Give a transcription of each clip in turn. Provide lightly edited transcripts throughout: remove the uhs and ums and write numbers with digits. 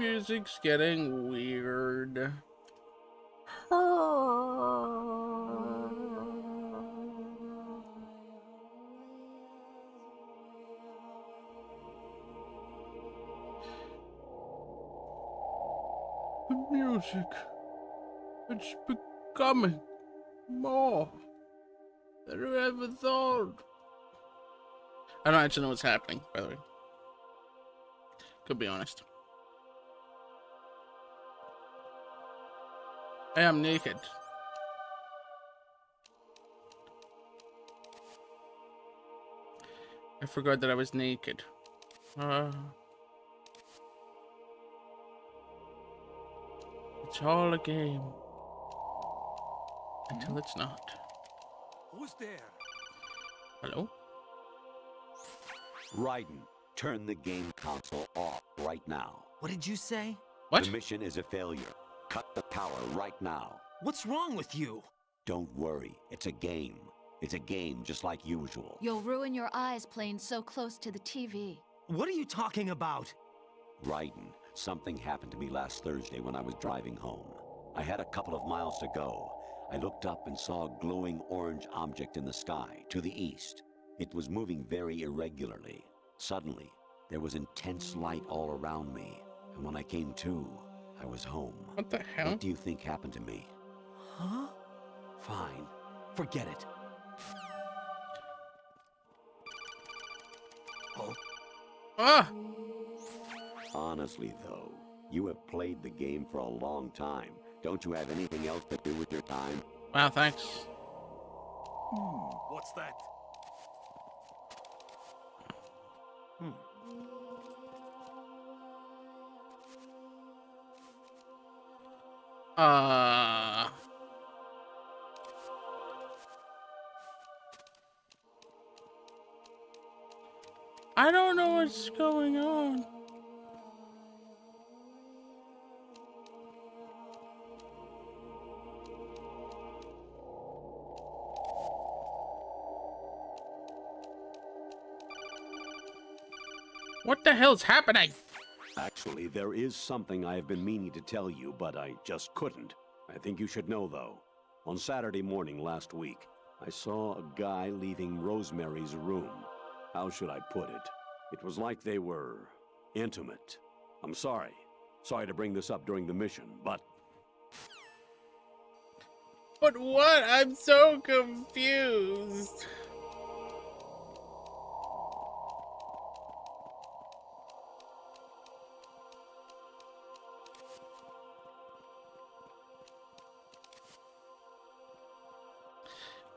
music's getting weird. The music, it's becoming more than I ever thought. I don't actually know what's happening, by the way. Could be honest. I am naked. I forgot that I was naked. It's all a game. Until it's not. Who's there? Hello? Raiden, turn the game console off right now. What did you say? What? The mission is a failure. Cut the power right now. What's wrong with you? Don't worry, it's a game. It's a game just like usual. You'll ruin your eyes playing so close to the TV. What are you talking about? Raiden, something happened to me last Thursday when I was driving home. I had a couple of miles to go. I looked up and saw a glowing orange object in the sky, to the east. It was moving very irregularly. Suddenly, there was intense light all around me. And when I came to, I was home. What the hell? What do you think happened to me? Huh? Fine. Forget it. Oh. Ah! Honestly, though, you have played the game for a long time. Don't you have anything else to do with your time? Wow, thanks. What's that? I don't know what's going on. What the hell's happening? Actually, there is something I have been meaning to tell you, but I just couldn't. I think you should know, though. On Saturday morning last week, I saw a guy leaving Rosemary's room. How should I put it? It was like they were intimate. I'm sorry. Sorry to bring this up during the mission, but... But what? I'm so confused.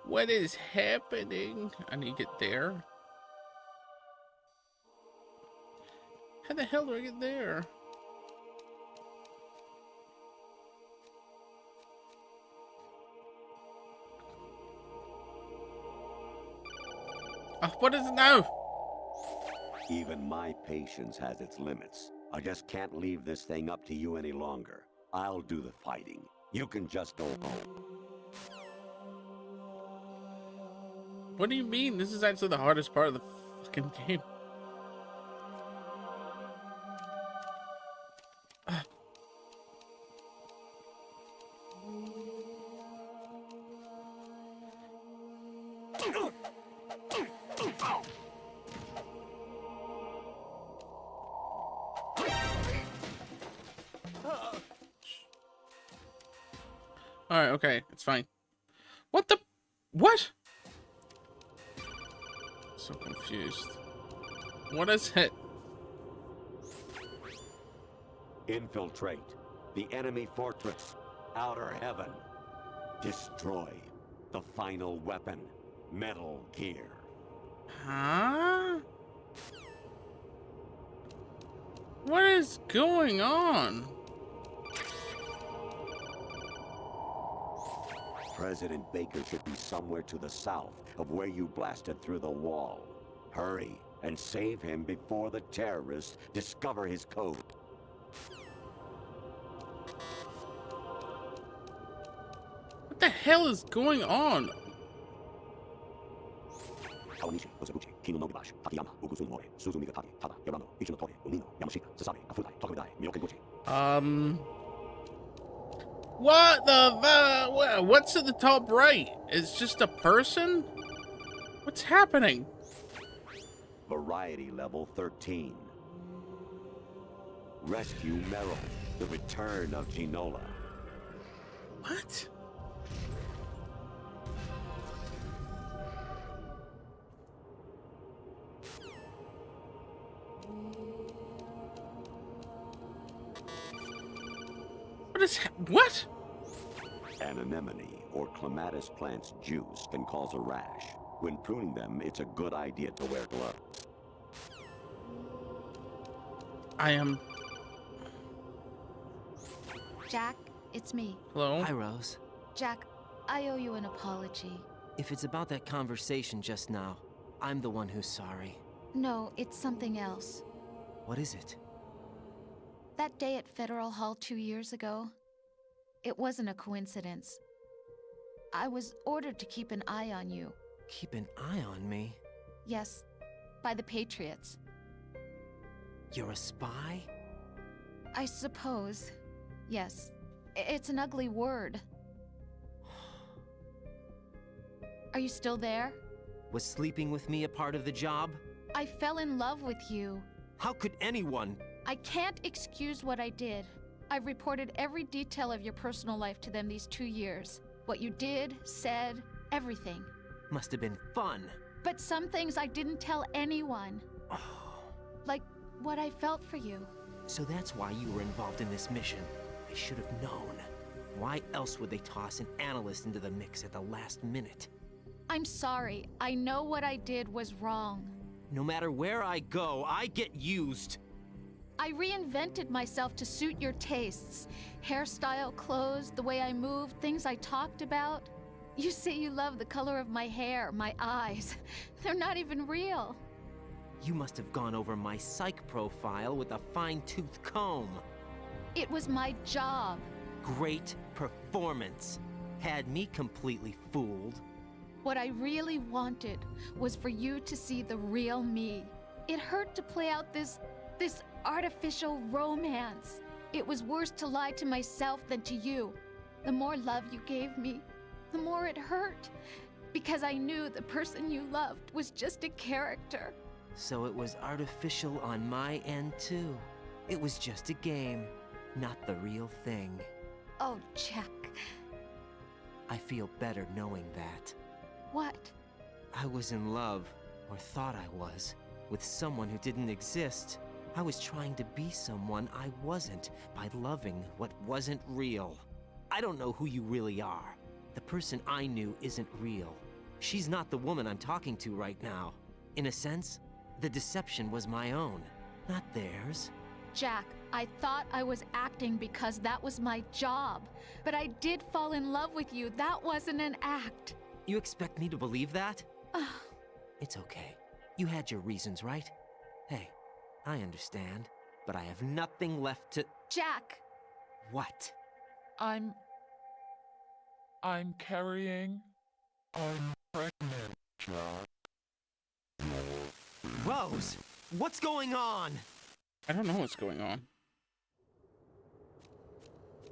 What is happening? I need to get there. How the hell do I get there? Oh, what is it now? Even my patience has its limits. I just can't leave this thing up to you any longer. I'll do the fighting. You can just go home. What do you mean? This is actually the hardest part of the fucking game. Alright, okay, it's fine. What the? What? So confused. What is it? Infiltrate the enemy fortress, Outer Heaven. Destroy the final weapon, Metal Gear. Huh? What is going on? President Baker should be somewhere to the south of where you blasted through the wall. Hurry and save him before the terrorists discover his code. What the hell is going on? Kawanishi, Osabuchi, Kino no Gibashi, Takayama, Ugusun More, Suzumi Gatari, Tada, Yamano, Ichino Tori, Umino, Yamashita, Sasabe, Kafutai, Tokuridai, Miyoken Guchi. What what's at the top right? It's just a person? What's happening? Variety level 13. Rescue Meryl. The return of Ginola. What? What? An anemone or clematis plant's juice can cause a rash. When pruning them, it's a good idea to wear gloves. I am. Jack, it's me. Hello? Hi, Rose. Jack, I owe you an apology. If it's about that conversation just now, I'm the one who's sorry. No, it's something else. What is it? That day at Federal Hall 2 years ago, it wasn't a coincidence. I was ordered to keep an eye on you. Keep an eye on me? Yes, by the Patriots. You're a spy? I suppose. Yes. It's an ugly word. Are you still there? Was sleeping with me a part of the job? I fell in love with you. How could anyone? I can't excuse what I did. I've reported every detail of your personal life to them these 2 years. What you did, said, everything. Must have been fun. But some things I didn't tell anyone. Like what I felt for you. So that's why you were involved in this mission. I should have known. Why else would they toss an analyst into the mix at the last minute? I'm sorry. I know what I did was wrong. No matter where I go, I get used. I reinvented myself to suit your tastes. Hairstyle, clothes, the way I moved, things I talked about. You say you love the color of my hair, my eyes. They're not even real. You must have gone over my psych profile with a fine-tooth comb. It was my job. Great performance. Had me completely fooled. What I really wanted was for you to see the real me. It hurt to play out this artificial romance. It was worse to lie to myself than to you. The more love you gave me, the more it hurt. Because I knew the person you loved was just a character. So it was artificial on my end too. It was just a game, not the real thing. Oh, Jack. I feel better knowing that. What? I was in love, or thought I was, with someone who didn't exist. I was trying to be someone I wasn't by loving what wasn't real. I don't know who you really are. The person I knew isn't real. She's not the woman I'm talking to right now. In a sense, the deception was my own, not theirs. Jack, I thought I was acting because that was my job. But I did fall in love with you. That wasn't an act. You expect me to believe that? It's okay. You had your reasons, right? Hey, I understand, but I have nothing left to... Jack! What? I'm carrying. I'm pregnant, Jack. Rose! What's going on? I don't know what's going on.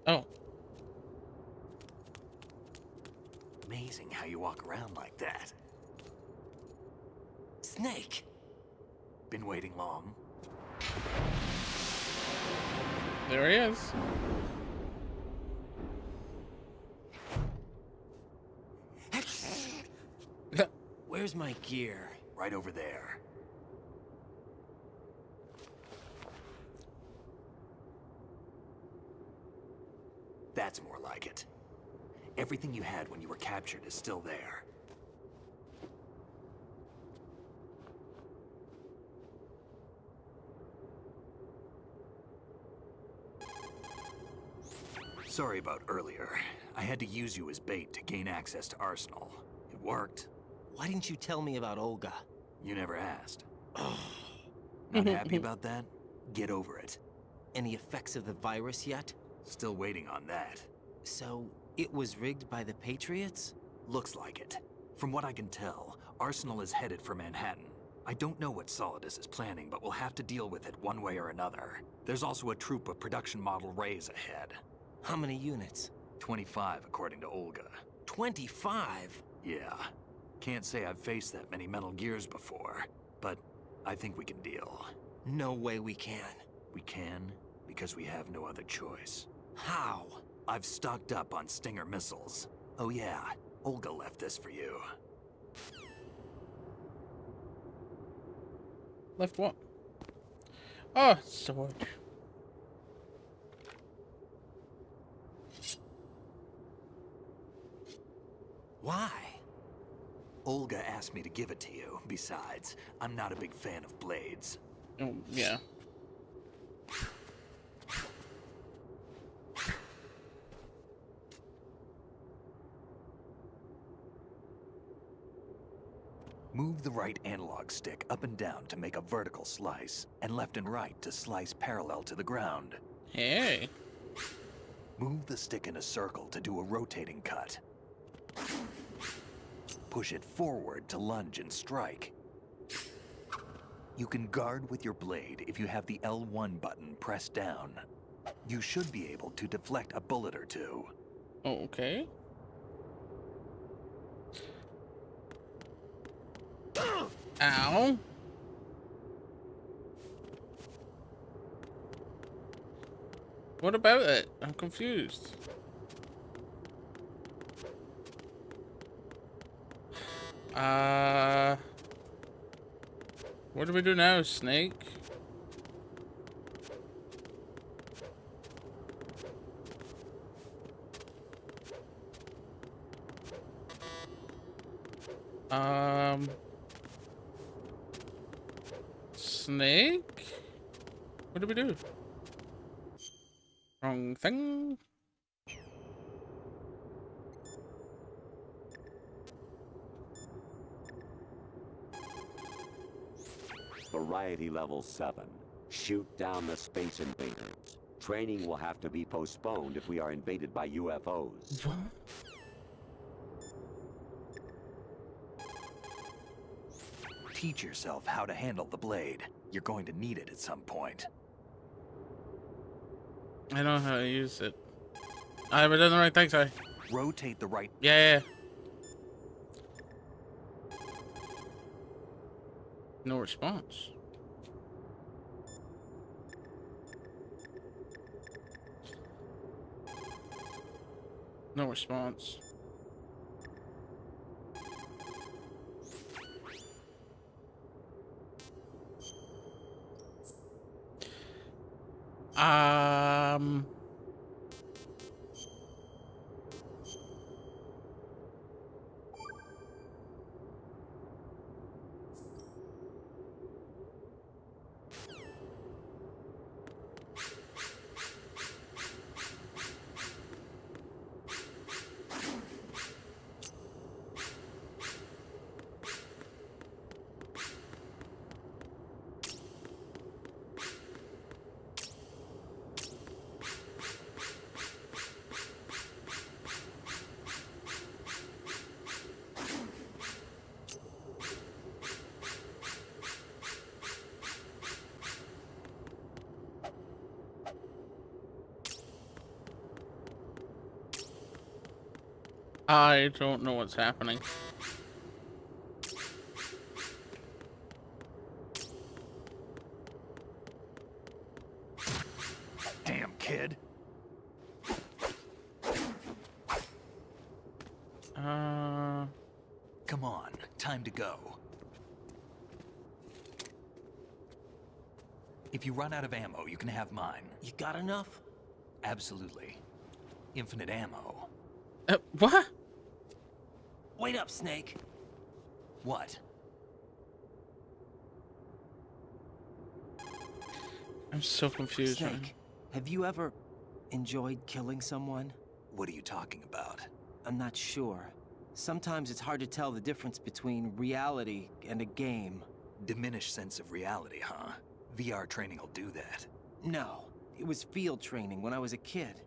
Oh. Amazing how you walk around like that. Snake! Been waiting long? There he is. Where's my gear? Right over there. That's more like it. Everything you had when you were captured is still there. Sorry about earlier. I had to use you as bait to gain access to Arsenal. It worked. Why didn't you tell me about Olga? You never asked. Not happy about that? Get over it. Any effects of the virus yet? Still waiting on that. So, it was rigged by the Patriots? Looks like it. From what I can tell, Arsenal is headed for Manhattan. I don't know what Solidus is planning, but we'll have to deal with it one way or another. There's also a troop of production model Rays ahead. How many units? 25, according to Olga. 25? Yeah. Can't say I've faced that many Metal Gears before, but I think we can deal. No way we can. We can, because we have no other choice. How? I've stocked up on Stinger missiles. Oh yeah, Olga left this for you. Left what? Oh, sword. Why? Olga asked me to give it to you. Besides, I'm not a big fan of blades. Oh, yeah. Move the right analog stick up and down to make a vertical slice, and left and right to slice parallel to the ground. Hey. Move the stick in a circle to do a rotating cut. Push it forward to lunge and strike. You can guard with your blade if you have the L1 button pressed down. You should be able to deflect a bullet or two. Oh, okay. Ow. What about it? I'm confused. What do we do now, Snake? Snake? What do we do? Wrong thing. Variety level 7. Shoot down the space invaders. Training will have to be postponed if we are invaded by UFOs. What? Teach yourself how to handle the blade. You're going to need it at some point. I know how to use it. We're doing the right thing, sorry. Rotate the right. Yeah. No response. No response. I don't know what's happening. Damn kid. Come on, time to go. If you run out of ammo, you can have mine. You got enough? Absolutely. Infinite ammo. What? Wait up, Snake. What? I'm so confused. man. Snake, have you ever enjoyed killing someone? What are you talking about? I'm not sure. Sometimes it's hard to tell the difference between reality and a game. Diminished sense of reality, huh? VR training will do that. No, it was field training when I was a kid.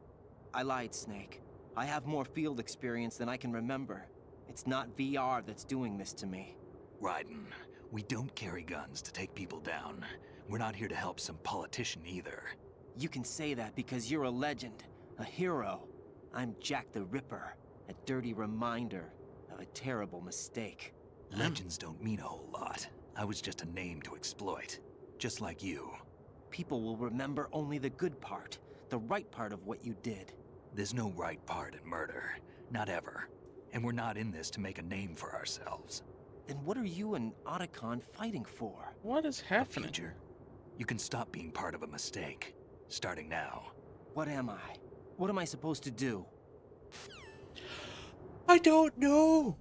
I lied, Snake. I have more field experience than I can remember. It's not VR that's doing this to me. Raiden, We don't carry guns to take people down. We're not here to help some politician either. You can say that because you're a legend, a hero. I'm Jack the Ripper, a dirty reminder of a terrible mistake. Legends don't mean a whole lot. I was just a name to exploit. Just like you. People will remember only the good part, the right part of what you did. There's no right part in murder. Not ever. And we're not in this to make a name for ourselves. Then what are you and Otacon fighting for? What is A happening? future. You can stop being part of a mistake. Starting now. What am I? What am I supposed to do? I don't know.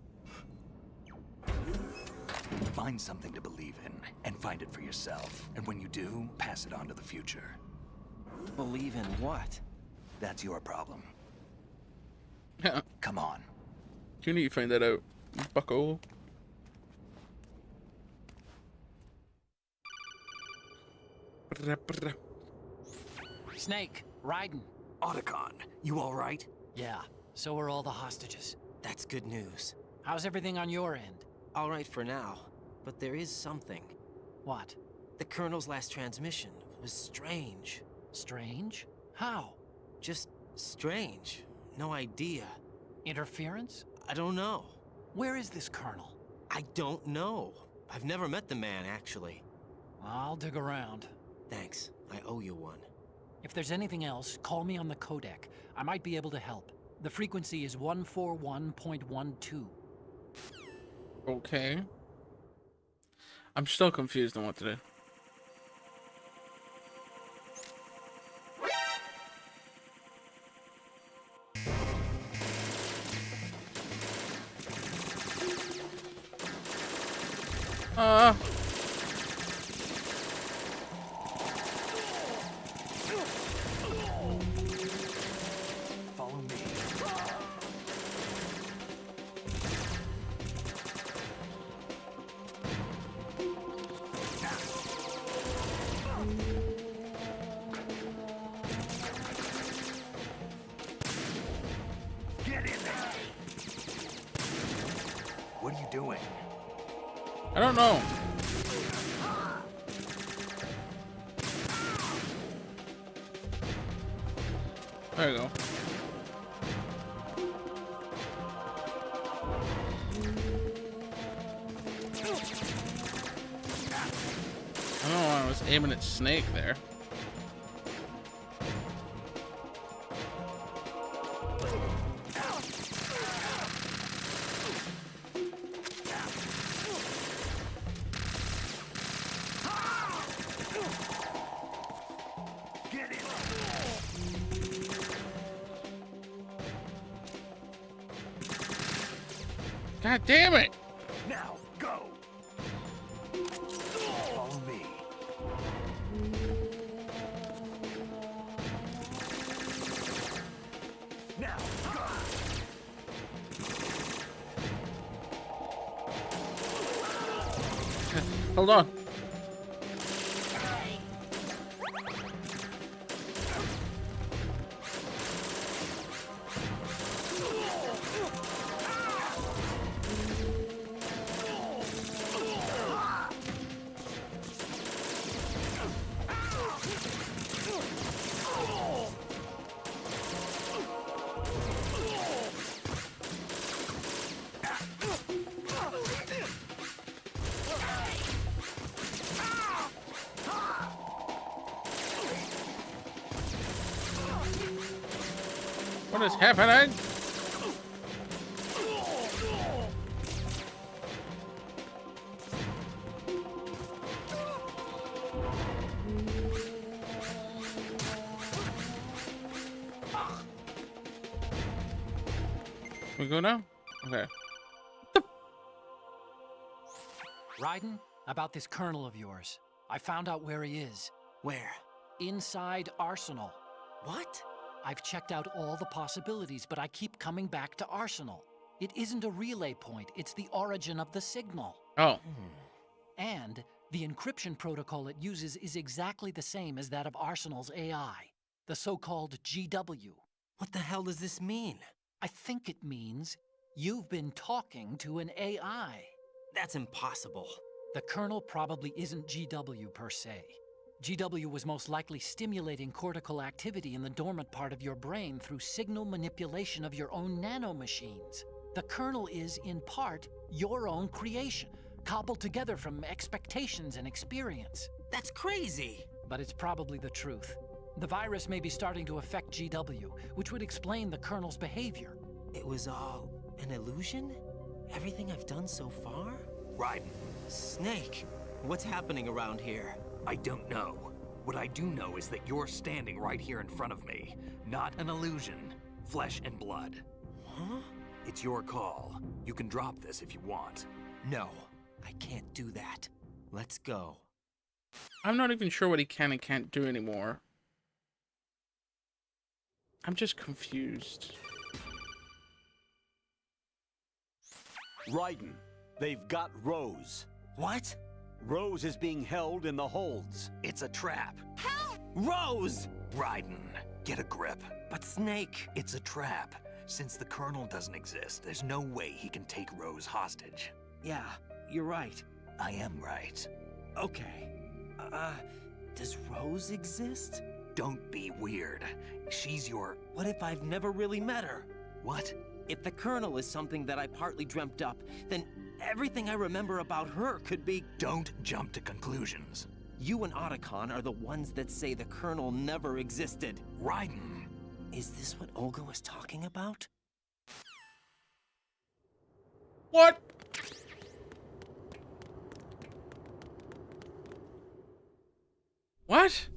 Find something to believe in, and find it for yourself. And when you do, pass it on to the future. Believe in what? That's your problem. Yeah. Come on. You need to find that out, bucko. Snake, Raiden. Otacon, you alright? Yeah, so are all the hostages. That's good news. How's everything on your end? All right for now, but there is something. What? The Colonel's last transmission was strange. Strange? How? Just strange. No idea. Interference? I don't know. Where is this Colonel? I don't know. I've never met the man, actually. I'll dig around. Thanks. I owe you one. If there's anything else, call me on the codec. I might be able to help. The frequency is 141.12. Okay. I'm still confused on what to do. Follow me. Get in there! What are you doing? I don't know. There you go. I don't know why I was aiming at Snake there. Get in! God damn it! Now, go! Follow me. Now, go! Hold on. What is happening? We go now? Okay. Raiden, about this Colonel of yours. I found out where he is. Where? Inside Arsenal. What? I've checked out all the possibilities, but I keep coming back to Arsenal. It isn't a relay point, it's the origin of the signal. Oh. And the encryption protocol it uses is exactly the same as that of Arsenal's AI, the so-called GW. What the hell does this mean? I think it means you've been talking to an AI. That's impossible. The kernel probably isn't GW per se. GW was most likely stimulating cortical activity in the dormant part of your brain through signal manipulation of your own nanomachines. The kernel is, in part, your own creation, cobbled together from expectations and experience. That's crazy! But it's probably the truth. The virus may be starting to affect GW, which would explain the kernel's behavior. It was all an illusion? Everything I've done so far? Raiden, Snake, what's happening around here? I don't know. What I do know is that you're standing right here in front of me. Not an illusion. Flesh and blood. Huh? It's your call. You can drop this if you want. No, I can't do that. Let's go. I'm not even sure what he can and can't do anymore. I'm just confused. Raiden, they've got Rose. What? Rose is being held in the holds. It's a trap. Rose! Raiden, get a grip. But Snake... It's a trap. Since the Colonel doesn't exist, there's no way he can take Rose hostage. Yeah, you're right. I am right. Okay. Does Rose exist? Don't be weird. She's your... What if I've never really met her? What? If the Colonel is something that I partly dreamt up, then everything I remember about her could be... Don't jump to conclusions. You and Otacon are the ones that say the Colonel never existed. Raiden! Is this what Olga was talking about? What? What?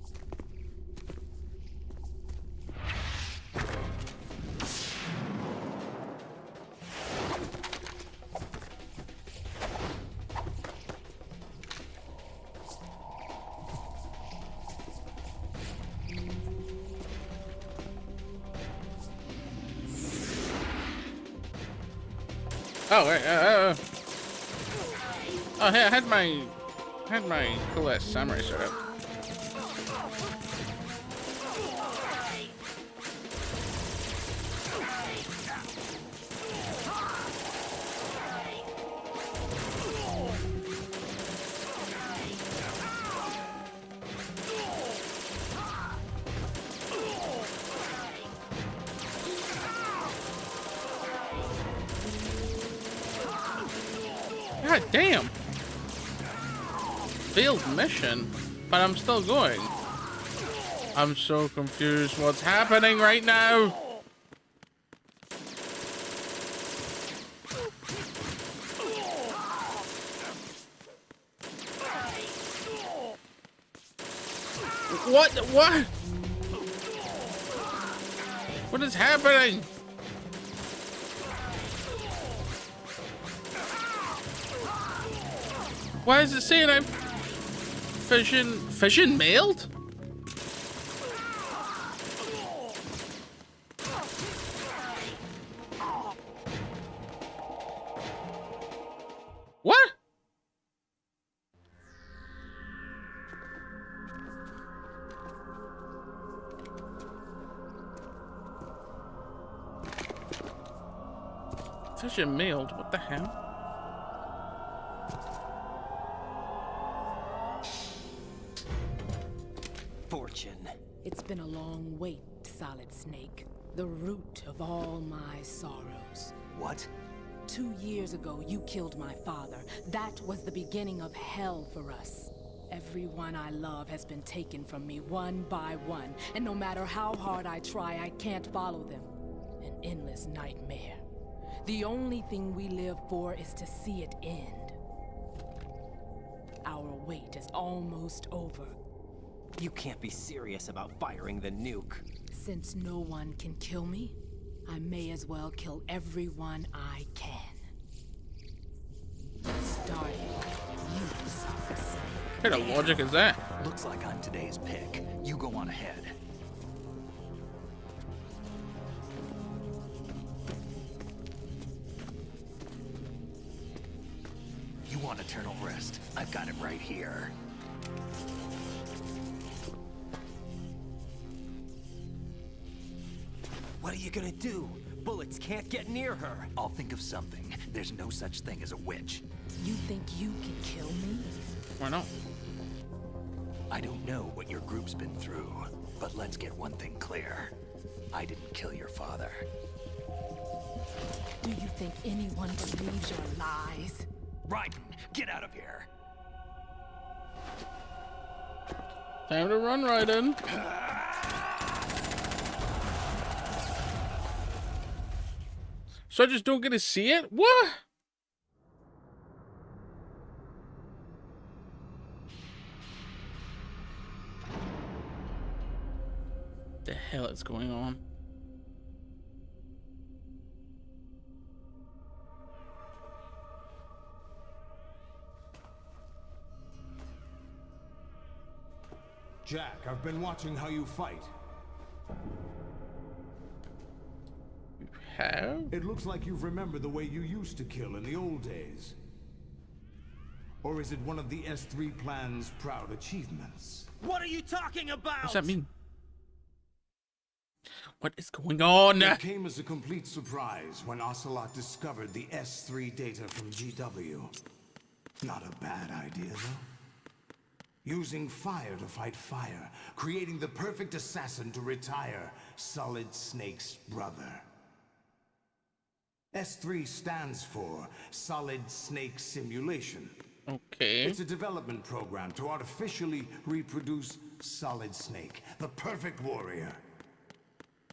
Oh, wait, oh, hey, I had my cool ass samurai set up. God damn! Failed mission, but I'm still going. I'm so confused what's happening right now. What? What? What is happening? Why is it saying I'm fission mailed? What? Fission mailed? What the hell? Fortune. It's been a long wait, Solid Snake. The root of all my sorrows. What? 2 years ago, you killed my father. That was the beginning of hell for us. Everyone I love has been taken from me one by one, and no matter how hard I try, I can't follow them. An endless nightmare. The only thing we live for is to see it end. Our wait is almost over. You can't be serious about firing the nuke. Since no one can kill me, I may as well kill everyone I can. Starting you, Solid Snake. What kind of logic is that? Looks like I'm today's pick. You go on ahead. You want eternal rest? I've got it right here. What are you gonna do? bullets can't get near her. I'll think of something. There's no such thing as a witch. You think you can kill me? Why not? I don't know what your group's been through, but let's get one thing clear. I didn't kill your father. Do you think anyone believes your lies? Raiden, get out of here! Time to run, Raiden. So I just don't get to see it? What? The hell is going on? Jack, I've been watching how you fight. You have? It looks like you've remembered the way you used to kill in the old days. Or is it one of the S3 plan's proud achievements? What are you talking about? What's that mean? What is going on? It came as a complete surprise when Ocelot discovered the S3 data from GW. Not a bad idea, though. Using fire to fight fire, creating the perfect assassin to retire Solid Snake's brother. S3 stands for Solid Snake Simulation. Okay. It's a development program to artificially reproduce Solid Snake, the perfect warrior.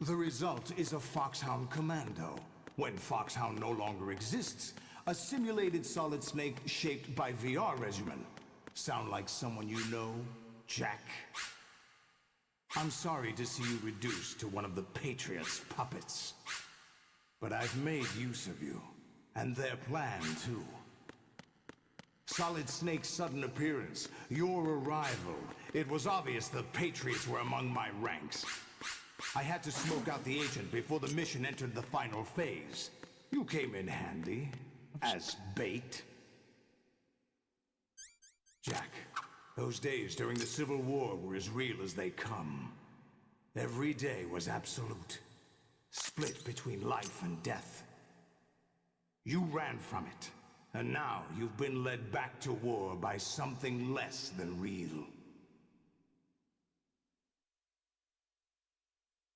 The result is a Foxhound Commando. When Foxhound no longer exists, a simulated Solid Snake shaped by VR regimen. Sound like someone you know, Jack? I'm sorry to see you reduced to one of the Patriots' puppets. But I've made use of you, and their plan too. Solid Snake's sudden appearance, your arrival. It was obvious the Patriots were among my ranks. I had to smoke out the agent before the mission entered the final phase. You came in handy, as bait. Jack, those days during the Civil War were as real as they come. Every day was absolute, split between life and death. You ran from it, and now you've been led back to war by something less than real.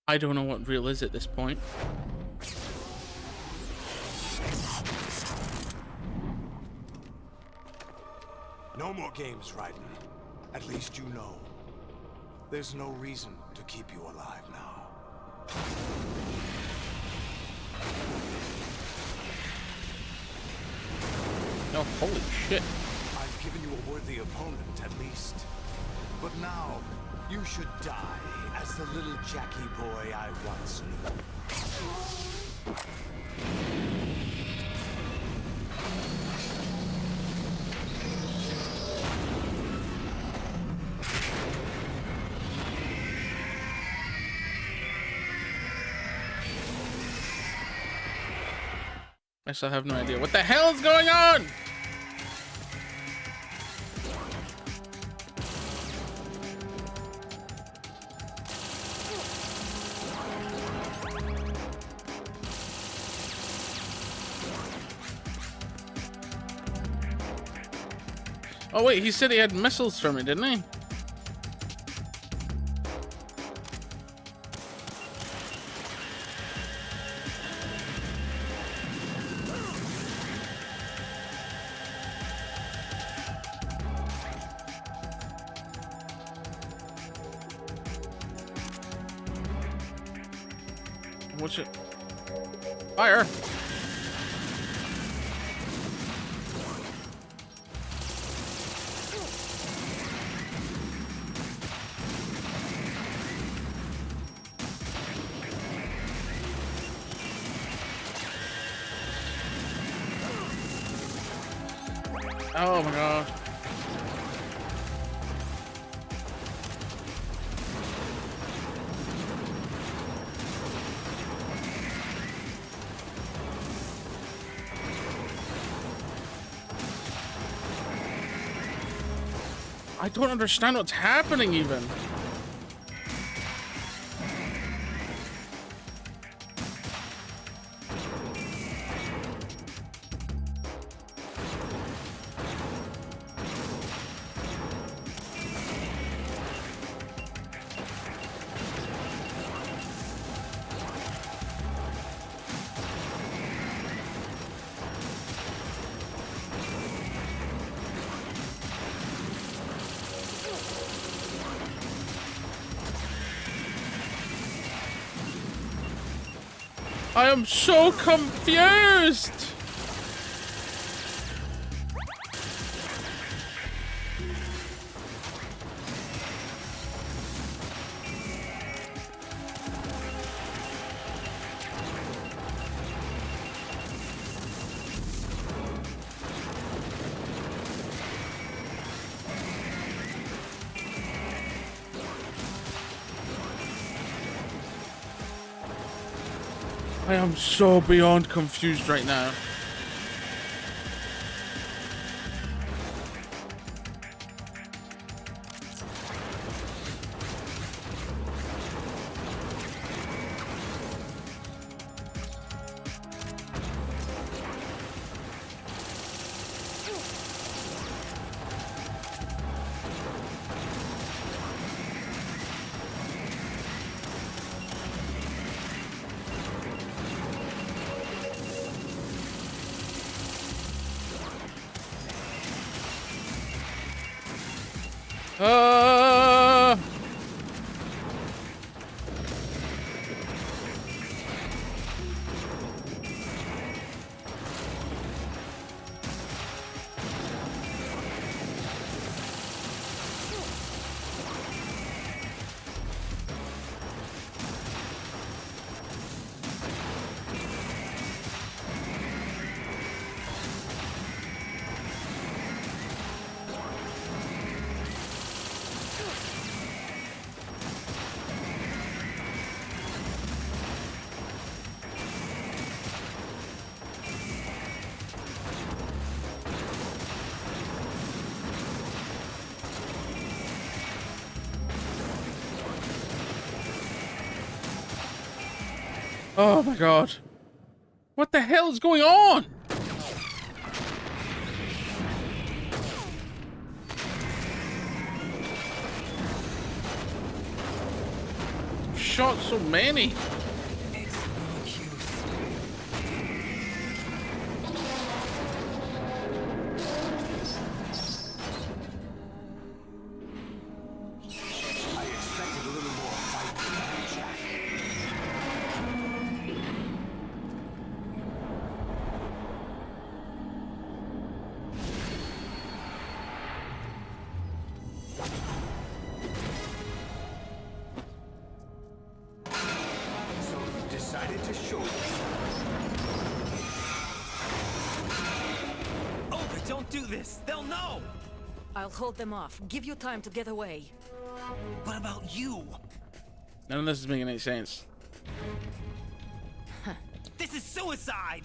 I don't know what real is at this point. No more games, Raiden. At least you know. There's no reason to keep you alive now. Oh, holy shit. I've given you a worthy opponent, at least. But now, you should die as the little Jackie boy I once knew. I still have no idea what the hell is going on. Oh wait, he said he had missiles for me, didn't he? What's it? Fire! Oh my god. I don't understand what's happening even. I am so confused. I am so beyond confused right now. Oh my god. What the hell is going on? I've shot so many. I'll hold them off. Give you time to get away. What about you? None of this is making any sense. This is suicide!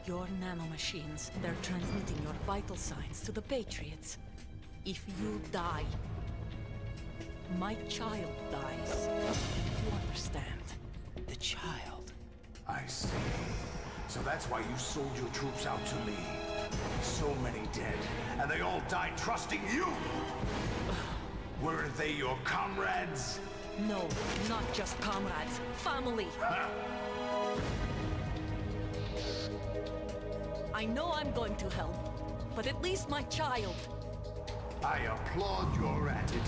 Your nanomachines, they're transmitting your vital signs to the Patriots. If you die, my child dies. You understand? The child. I see. So that's why you sold your troops out to me. So many dead, and they all died trusting you! Weren't they your comrades? No, not just comrades. Family! I know I'm going to help, but at least my child. I applaud your attitude.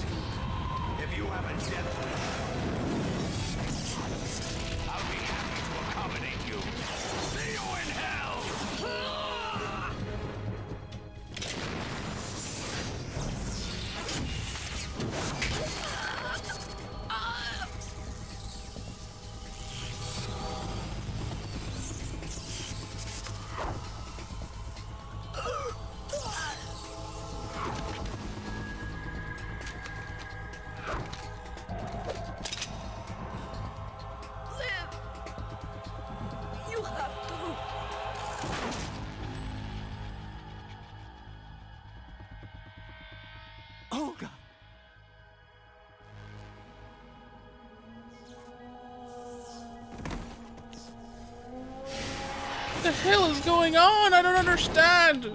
If you have a death wish, I'll be happy to accommodate you. See you in hell! What the hell is going on? I don't understand.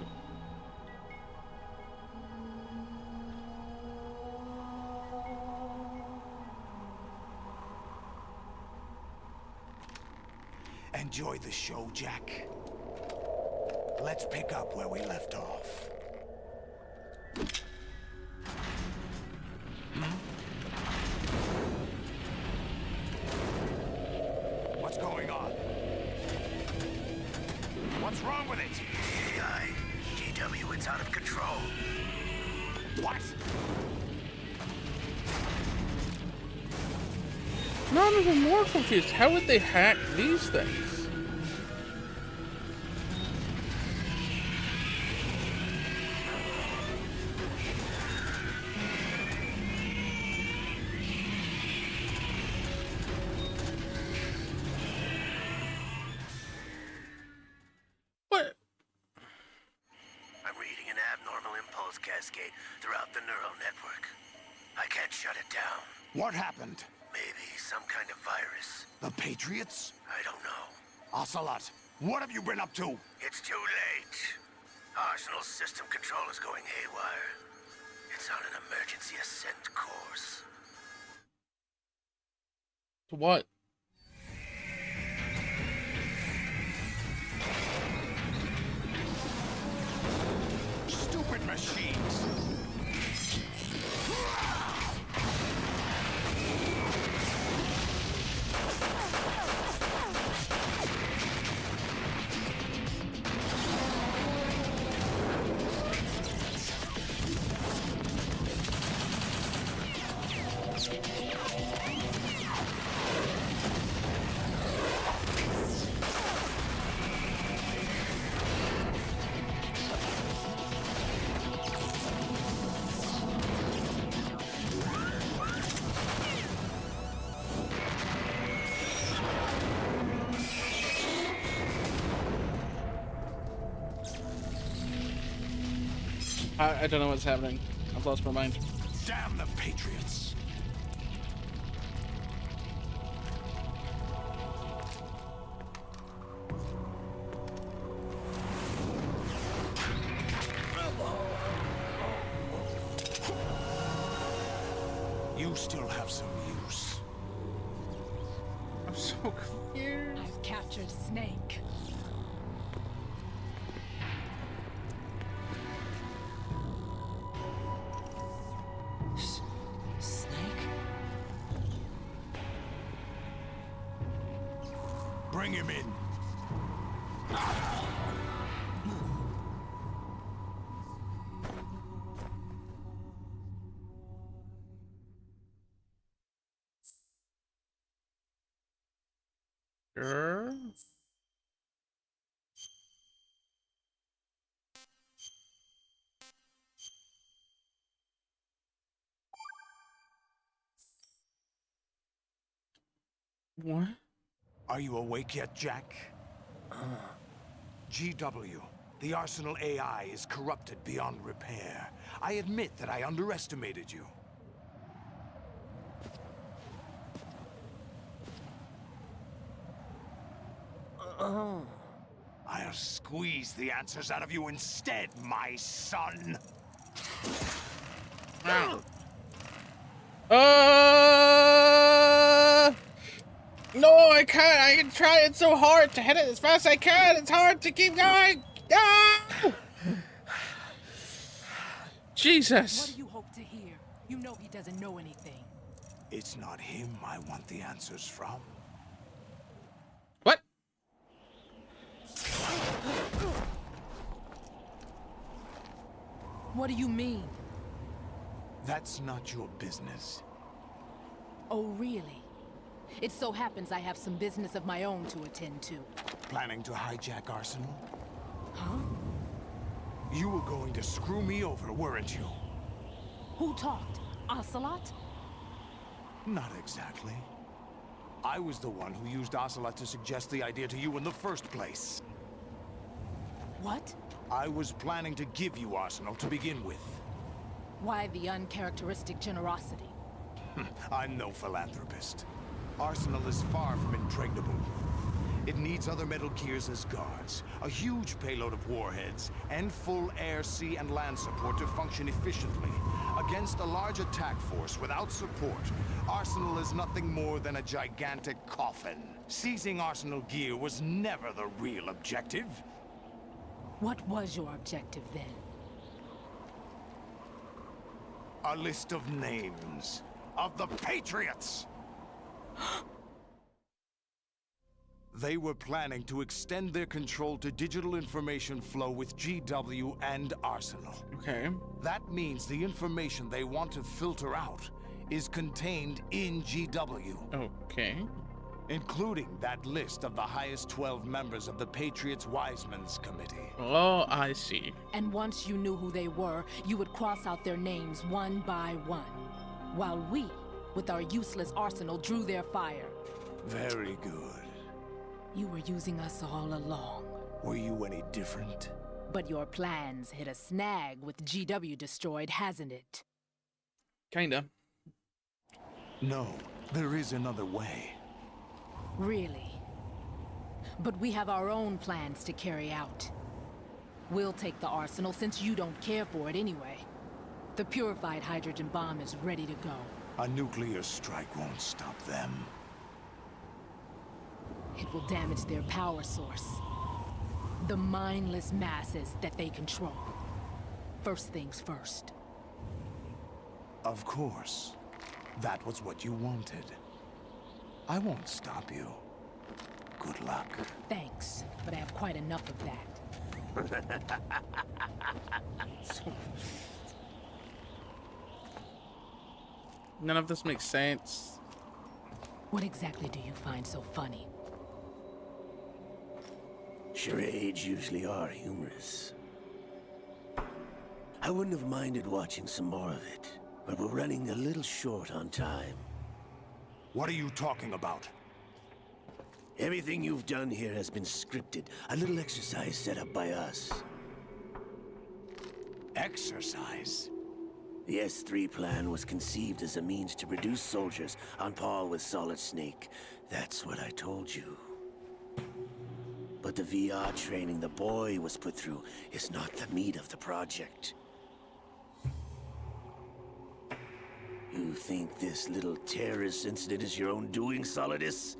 Enjoy the show, Jack. Let's pick up where we left off. What's going on? What's wrong with it? AI, GW, it's out of control. What? No, I'm even more confused. How would they hack these things? What? I'm reading an abnormal impulse cascade throughout the neural network. I can't shut it down. What happened? Maybe some kind of virus. The Patriots? I don't know. Ocelot, what have you been up to? It's too late. Arsenal's system control is going haywire. It's on an emergency ascent course. What? Stupid machines! I don't know what's happening. I've lost my mind. Damn the Patriots! You still have some use. I'm so confused. I've captured Snake. Snake? Bring him in. Sure. What? Are you awake yet, Jack? GW, the Arsenal AI is corrupted beyond repair. I admit that I underestimated you. I'll squeeze the answers out of you instead, my son. No, I can't. I can try it so hard to hit it as fast as I can. It's hard to keep going. Ah! Jesus. What do you hope to hear? You know he doesn't know anything. It's not him I want the answers from. What? What do you mean? That's not your business. Oh, really? It so happens I have some business of my own to attend to. Planning to hijack Arsenal? Huh? You were going to screw me over, weren't you? Who talked? Ocelot? Not exactly. I was the one who used Ocelot to suggest the idea to you in the first place. What? I was planning to give you Arsenal to begin with. Why the uncharacteristic generosity? I'm no philanthropist. Arsenal is far from impregnable. It needs other Metal Gears as guards, a huge payload of warheads, and full air, sea, and land support to function efficiently. Against a large attack force without support, Arsenal is nothing more than a gigantic coffin. Seizing Arsenal gear was never the real objective. What was your objective then? A list of names of the Patriots! They were planning to extend their control to digital information flow with GW and Arsenal. Okay. That means the information they want to filter out is contained in GW. Okay. Including that list of the highest 12 members of the Patriots Wiseman's Committee. Oh, I see. And once you knew who they were, you would cross out their names one by one. While we, with our useless arsenal, drew their fire. Very good. You were using us all along. Were you any different? But your plans hit a snag with GW destroyed, hasn't it? Kinda. No, there is another way. Really? But we have our own plans to carry out. We'll take the arsenal since you don't care for it anyway. The purified hydrogen bomb is ready to go. A nuclear strike won't stop them. It will damage their power source. The mindless masses that they control. First things first. Of course. That was what you wanted. I won't stop you. Good luck. Thanks, but I have quite enough of that. None of this makes sense. What exactly do you find so funny? Charades usually are humorous. I wouldn't have minded watching some more of it, but we're running a little short on time. What are you talking about? Everything you've done here has been scripted. A little exercise set up by us. Exercise? The S3 plan was conceived as a means to produce soldiers on par with Solid Snake. That's what I told you. But the VR training the boy was put through is not the meat of the project. You think this little terrorist incident is your own doing, Solidus?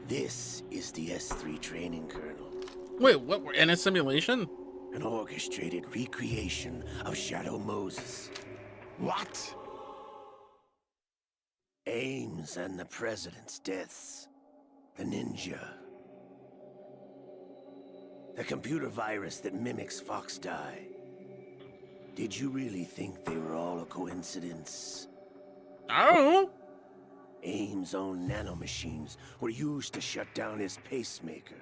This is the S3 training kernel. Wait, what? We're in a simulation? An orchestrated recreation of Shadow Moses. What? Ames and the President's deaths. The ninja. The computer virus that mimics Foxdie. Did you really think they were all a coincidence? I don't know. Ames' own nanomachines were used to shut down his pacemaker.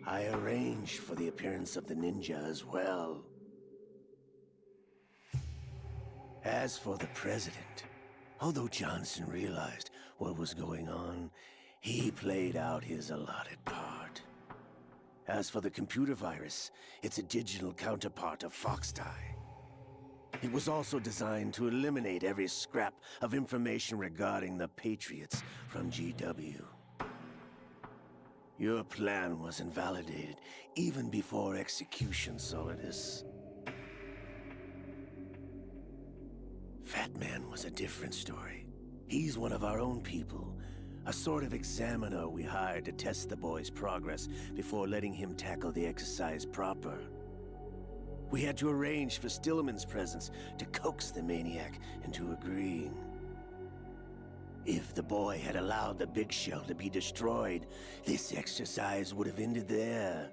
I arranged for the appearance of the ninja as well. As for the president, although Johnson realized what was going on, he played out his allotted part. As for the computer virus, it's a digital counterpart of Foxdie. It was also designed to eliminate every scrap of information regarding the Patriots from GW. Your plan was invalidated even before execution, Solidus. Fat Man was a different story. He's one of our own people, a sort of examiner we hired to test the boy's progress before letting him tackle the exercise proper. We had to arrange for Stillman's presence to coax the maniac into agreeing. If the boy had allowed the big shell to be destroyed, this exercise would have ended there.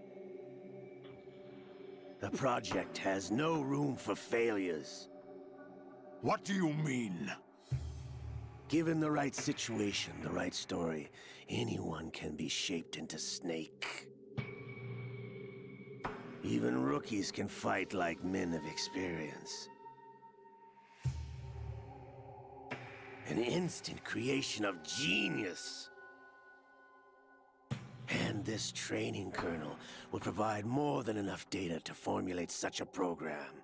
The project has no room for failures. What do you mean? Given the right situation, the right story, anyone can be shaped into Snake. Even rookies can fight like men of experience. An instant creation of genius. And this training kernel will provide more than enough data to formulate such a program.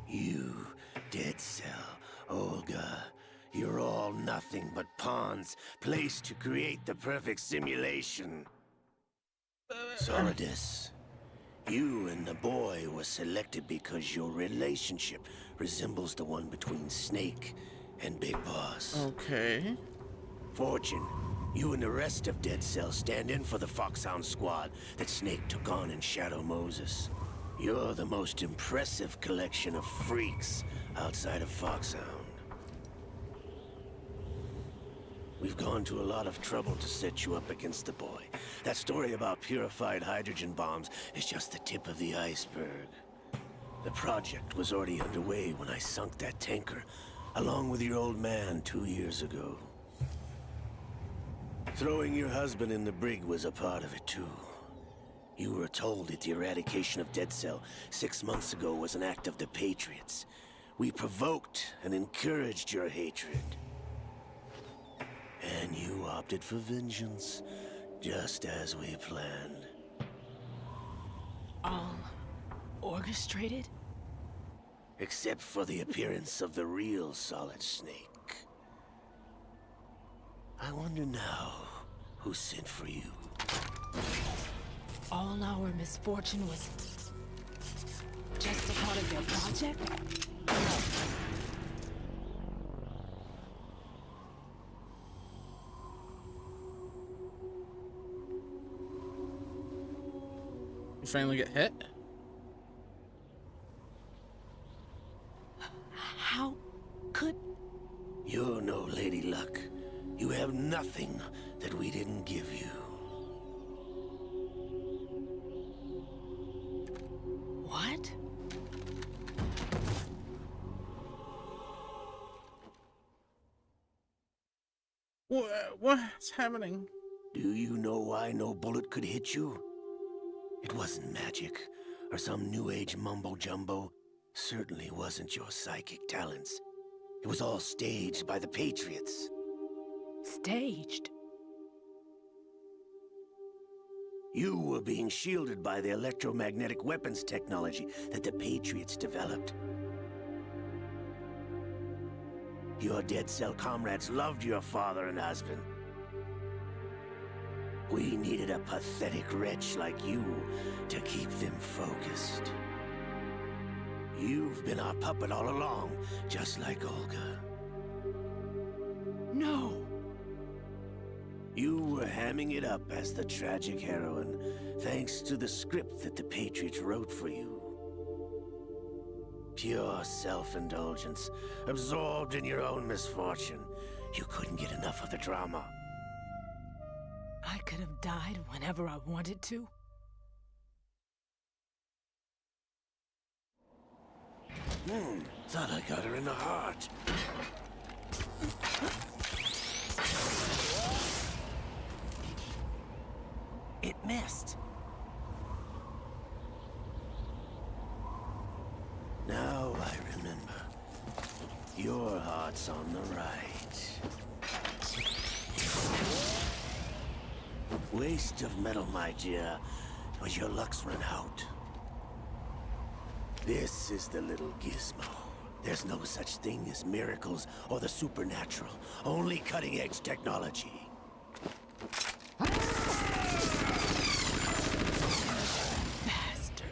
You, Dead Cell, Olga, you're all nothing but pawns placed to create the perfect simulation. Solidus, you and the boy were selected because your relationship resembles the one between Snake and Big Boss. Okay. Fortune, you and the rest of Dead Cell stand in for the Foxhound squad that Snake took on in Shadow Moses. You're the most impressive collection of freaks outside of Foxhound. We've gone to a lot of trouble to set you up against the boy. That story about purified hydrogen bombs is just the tip of the iceberg. The project was already underway when I sunk that tanker, along with your old man 2 years ago. Throwing your husband in the brig was a part of it, too. You were told that the eradication of Dead Cell 6 months ago was an act of the Patriots. We provoked and encouraged your hatred. And you opted for vengeance, just as we planned. All orchestrated? Except for the appearance of the real Solid Snake. I wonder now who sent for you. All our misfortune was just a part of their project? You finally get hit? How could... You're no Lady Luck. You have nothing that we didn't give you. What? What's happening? Do you know why no bullet could hit you? It wasn't magic, or some new age mumbo-jumbo. Certainly wasn't your psychic talents. It was all staged by the Patriots. Staged? You were being shielded by the electromagnetic weapons technology that the Patriots developed. Your Dead Cell comrades loved your father and husband. We needed a pathetic wretch like you to keep them focused. You've been our puppet all along, just like Olga. No! You were hamming it up as the tragic heroine, thanks to the script that the Patriots wrote for you. Pure self-indulgence, absorbed in your own misfortune. You couldn't get enough of the drama. I could have died whenever I wanted to. Thought I got her in the heart. It missed. Now I remember. Your heart's on the right. Waste of metal, my dear, but your luck's run out. This is the little gizmo. There's no such thing as miracles or the supernatural, only cutting-edge technology. Bastard.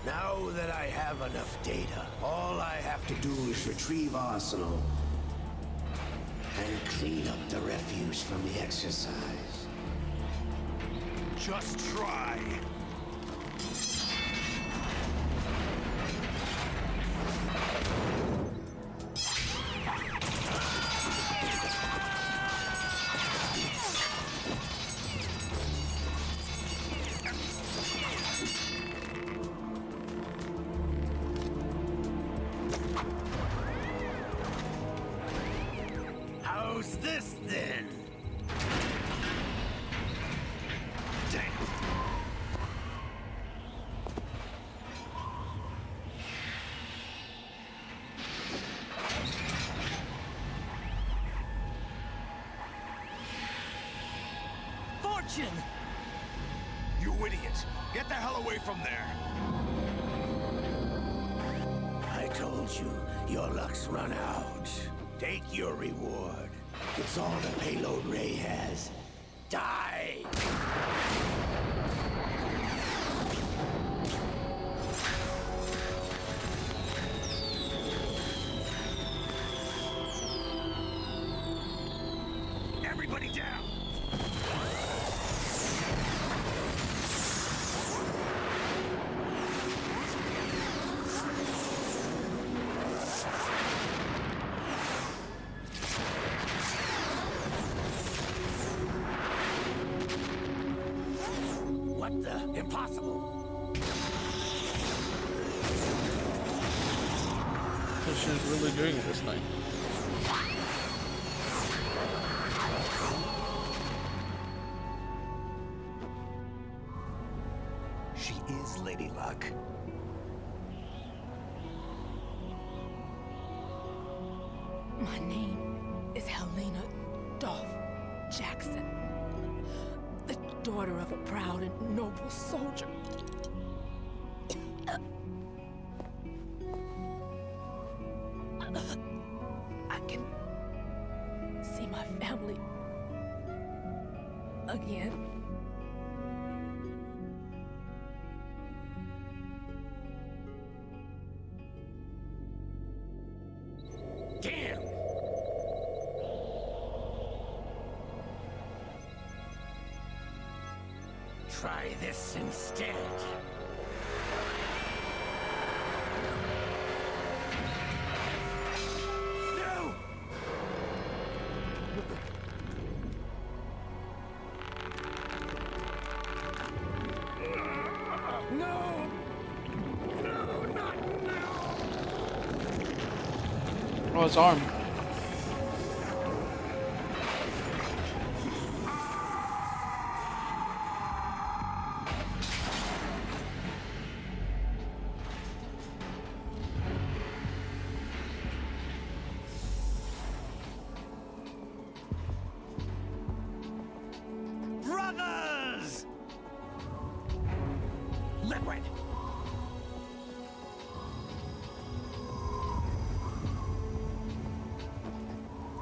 Now that I have enough data, all I have to do is retrieve Arsenal and clean up the refuse from the exercise. Just try. How's this then? Damn. Jin! You idiot! Get the hell away from there! I told you, your luck's run out. Take your reward. It's all the payload Ray has. Die! Everybody down! What the? Impossible! So she's really doing this thing. She is Lady Luck. My name is Helena Dolph Jackson, the daughter of a proud and noble soldier. I can see my family again. Damn! Try this instead. No! No! No, not now! Oh, his arm. Brothers! Liquid!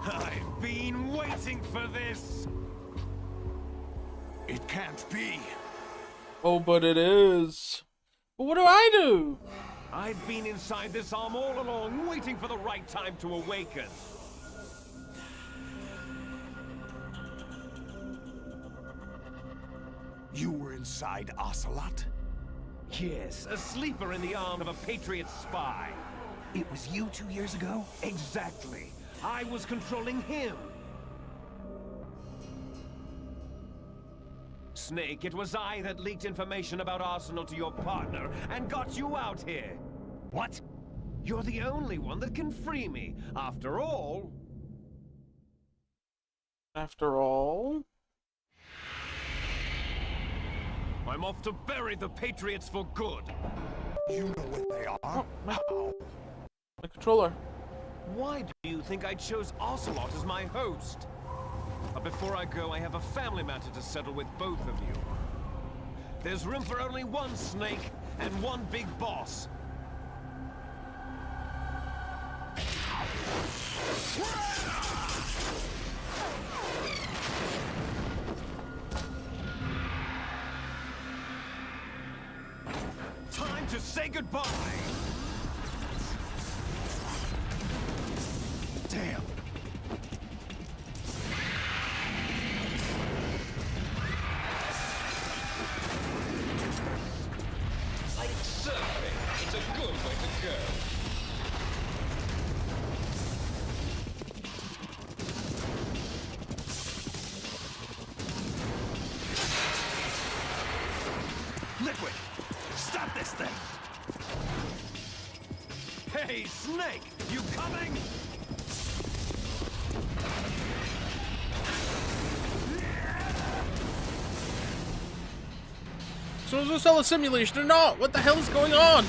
I've been waiting for this! It can't be. Oh, but it is. But what do I do? I've been inside this arm all along, waiting for the right time to awaken. You were inside Ocelot? Yes, a sleeper in the arm of a Patriot spy. It was you 2 years ago? Exactly. I was controlling him. Snake, it was I that leaked information about Arsenal to your partner and got you out here. What? You're the only one that can free me. After all... After all... I'm off to bury the Patriots for good. You know what they are? Oh, How? my controller. Why do you think I chose Ocelot as my host? But before I go, I have a family matter to settle with both of you. There's room for only one Snake and one big boss. Time to say goodbye! Damn. Like surfing, it's a good way to go. Liquid! Stop this thing! Hey, Snake! You coming? So is this all a simulation or not? What the hell is going on?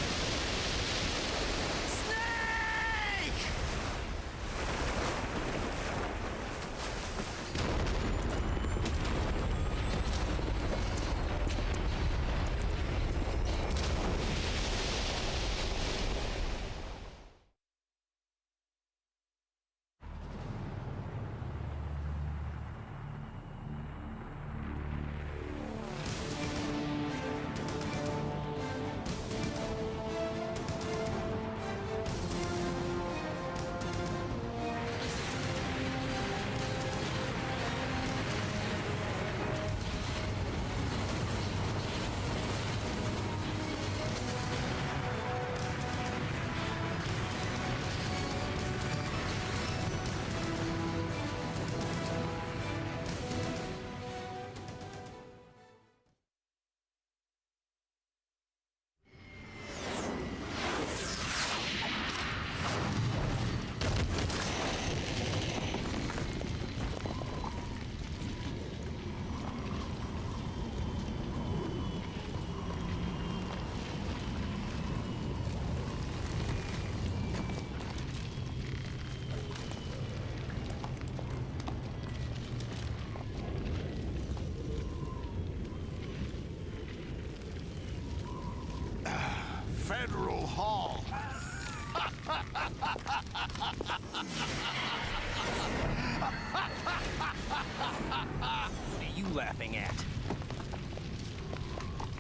laughing at?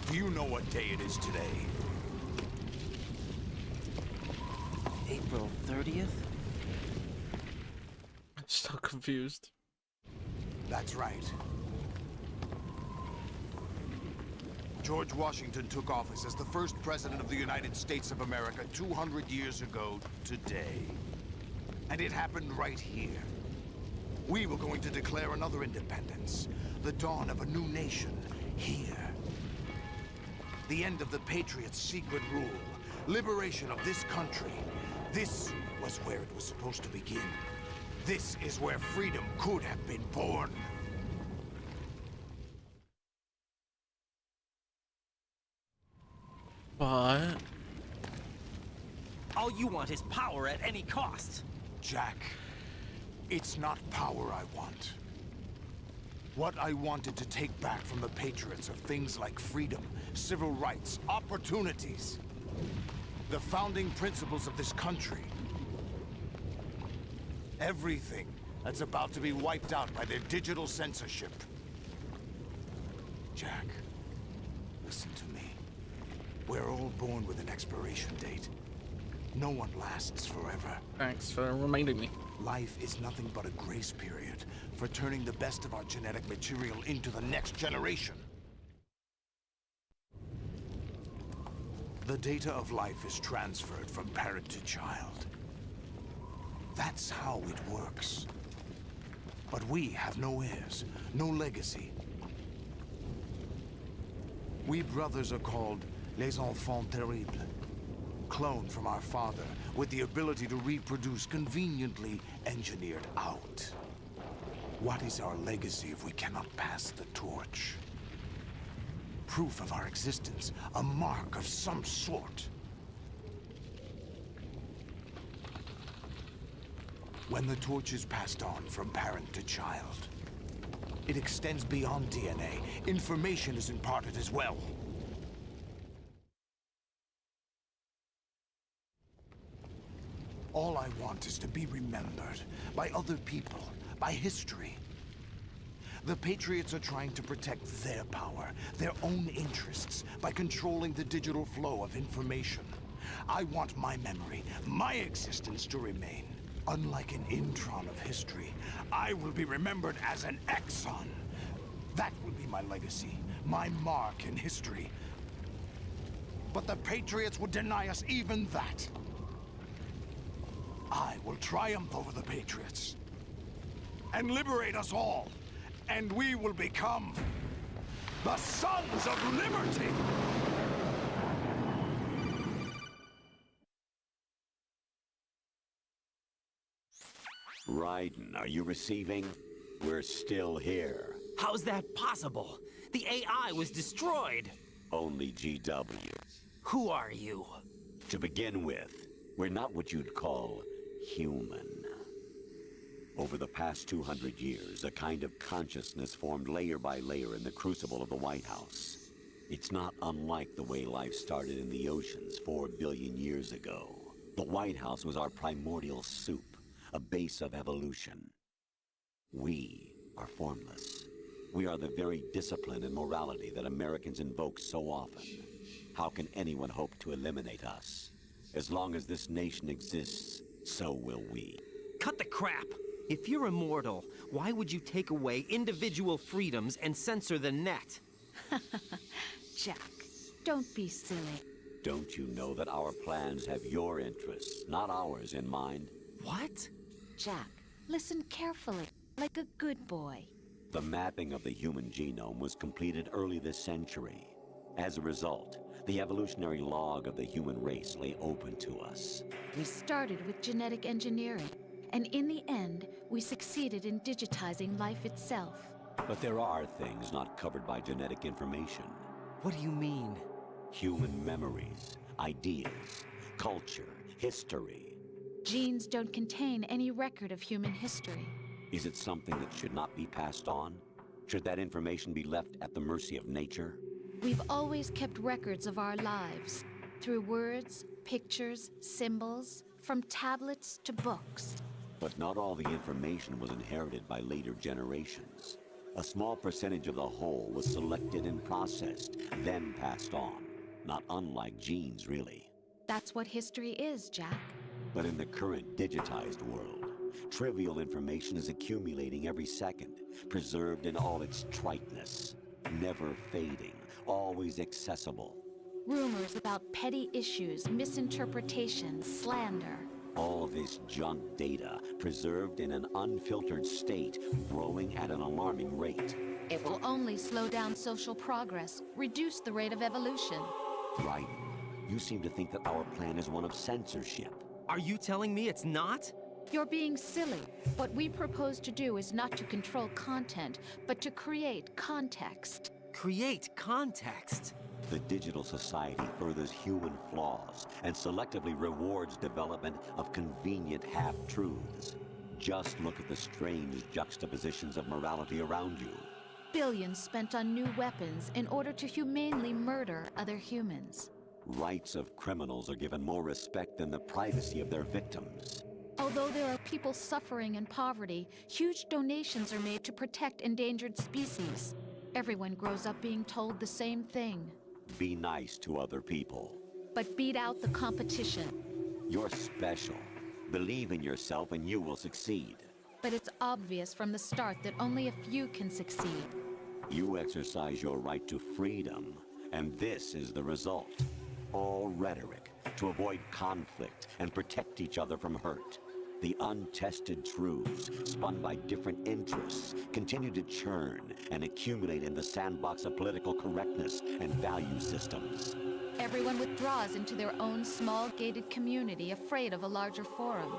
Do you know what day it is today? April 30th? I'm still confused. That's right. George Washington took office as the first president of the United States of America 200 years ago today. And it happened right here. We were going to declare another independence, the dawn of a new nation, here. The end of the Patriots' secret rule, liberation of this country. This was where it was supposed to begin. This is where freedom could have been born. What? All you want is power at any cost. Jack, it's not power I want. What I wanted to take back from the Patriots are things like freedom, civil rights, opportunities. The founding principles of this country. Everything that's about to be wiped out by their digital censorship. Jack, listen to me. We're all born with an expiration date. No one lasts forever. Thanks for reminding me. Life is nothing but a grace period for turning the best of our genetic material into the next generation. The data of life is transferred from parent to child. That's how it works. But we have no heirs, no legacy. We brothers are called les enfants terribles. Cloned from our father, with the ability to reproduce conveniently engineered out. What is our legacy if we cannot pass the torch? Proof of our existence, a mark of some sort. When the torch is passed on from parent to child, it extends beyond DNA. Information is imparted as well. All I want is to be remembered by other people, by history. The Patriots are trying to protect their power, their own interests, by controlling the digital flow of information. I want my memory, my existence to remain. Unlike an intron of history, I will be remembered as an exon. That will be my legacy, my mark in history. But the Patriots would deny us even that. I will triumph over the Patriots and liberate us all, and we will become the Sons of Liberty! Raiden, are you receiving? We're still here. How's that possible? The AI was destroyed. Only GW. Who are you? To begin with, we're not what you'd call human. Over the past 200 years, a kind of consciousness formed layer by layer in the crucible of the White House. It's not unlike the way life started in the oceans 4 billion years ago. The White House was our primordial soup, a base of evolution. We are formless. We are the very discipline and morality that Americans invoke so often. How can anyone hope to eliminate us? As long as this nation exists, so will we. Cut the crap! If you're immortal, why would you take away individual freedoms and censor the net? Jack, don't be silly. Don't you know that our plans have your interests, not ours, in mind? What? Jack, listen carefully, like a good boy. The mapping of the human genome was completed early this century. As a result, the evolutionary log of the human race lay open to us. We started with genetic engineering, and in the end, we succeeded in digitizing life itself. But there are things not covered by genetic information. What do you mean? Human memories, ideas, culture, history. Genes don't contain any record of human history. Is it something that should not be passed on? Should that information be left at the mercy of nature? We've always kept records of our lives, through words, pictures, symbols, from tablets to books. But not all the information was inherited by later generations. A small percentage of the whole was selected and processed, then passed on. Not unlike genes, really. That's what history is, Jack. But in the current digitized world, trivial information is accumulating every second, preserved in all its triteness, never fading, always accessible. Rumors about petty issues, misinterpretations, slander. All this junk data, preserved in an unfiltered state, growing at an alarming rate. It will only slow down social progress, reduce the rate of evolution. Right. You seem to think that our plan is one of censorship. Are you telling me it's not? You're being silly. What we propose to do is not to control content, but to create context. Create context? The digital society furthers human flaws and selectively rewards development of convenient half-truths. Just look at the strange juxtapositions of morality around you. Billions spent on new weapons in order to humanely murder other humans. Rights of criminals are given more respect than the privacy of their victims. Although there are people suffering in poverty, huge donations are made to protect endangered species. Everyone grows up being told the same thing. Be nice to other people. But beat out the competition. You're special. Believe in yourself and you will succeed. But it's obvious from the start that only a few can succeed. You exercise your right to freedom, and this is the result. All rhetoric to avoid conflict and protect each other from hurt. The untested truths, spun by different interests, continue to churn and accumulate in the sandbox of political correctness and value systems. Everyone withdraws into their own small gated community, afraid of a larger forum.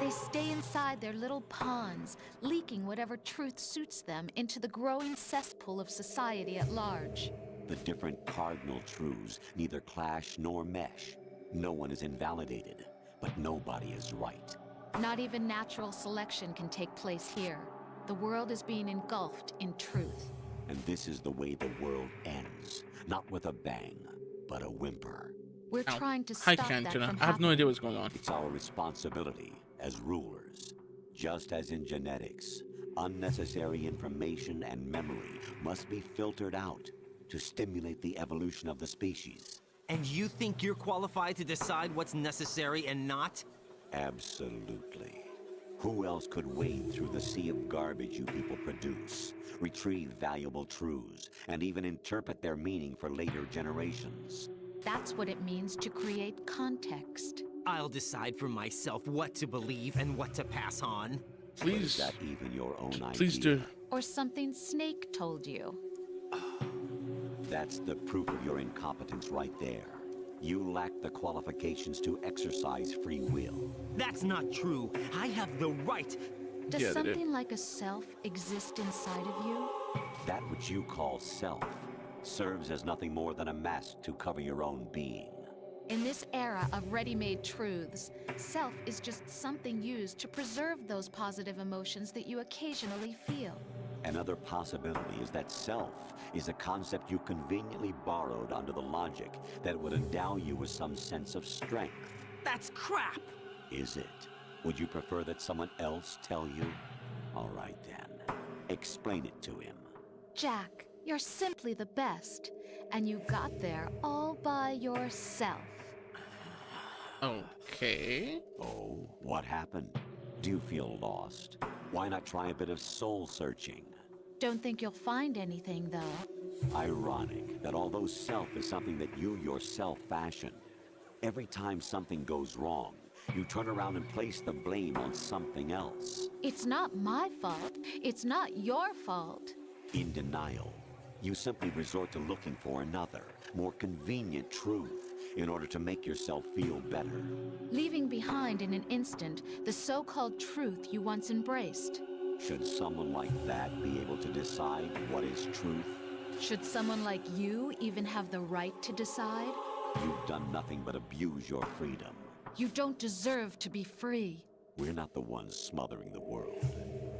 They stay inside their little ponds, leaking whatever truth suits them into the growing cesspool of society at large. The different cardinal truths neither clash nor mesh. No one is invalidated, but nobody is right. Not even natural selection can take place here. The world is being engulfed in truth. And this is the way the world ends. Not with a bang, but a whimper. We're trying to Hi, stop that Cantona. from I have no happening. idea what's going on. It's our responsibility as rulers. Just as in genetics, unnecessary information and memory must be filtered out to stimulate the evolution of the species. And you think you're qualified to decide what's necessary and not? Absolutely. Who else could wade through the sea of garbage you people produce, retrieve valuable truths, and even interpret their meaning for later generations? That's what it means to create context. I'll decide for myself what to believe and what to pass on. But is Please. that even your own idea? Please do. Or something Snake told you. That's the proof of your incompetence right there. You lack the qualifications to exercise free will. That's not true. I have the right. Does Yeah, they do. something like a self exist inside of you? That which you call self serves as nothing more than a mask to cover your own being. In this era of ready-made truths, self is just something used to preserve those positive emotions that you occasionally feel. Another possibility is that self is a concept you conveniently borrowed under the logic that would endow you with some sense of strength. That's crap. Is it? Would you prefer that someone else tell you? All right then. Explain it to him. Jack, you're simply the best, and you got there all by yourself. Okay. Oh, what happened? Do you feel lost? Why not try a bit of soul searching? Don't think you'll find anything, though. Ironic that although self is something that you yourself fashioned, every time something goes wrong, you turn around and place the blame on something else. It's not my fault. It's not your fault. In denial, you simply resort to looking for another, more convenient truth in order to make yourself feel better. Leaving behind in an instant the so-called truth you once embraced. Should someone like that be able to decide what is truth? Should someone like you even have the right to decide? You've done nothing but abuse your freedom. You don't deserve to be free. We're not the ones smothering the world.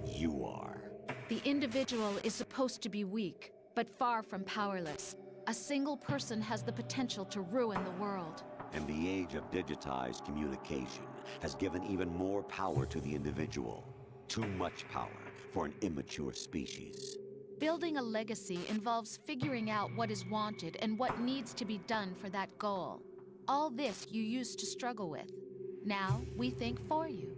You are. The individual is supposed to be weak, but far from powerless. A single person has the potential to ruin the world. And the age of digitized communication has given even more power to the individual. Too much power for an immature species. Building a legacy involves figuring out what is wanted and what needs to be done for that goal. All this you used to struggle with. Now, we think for you.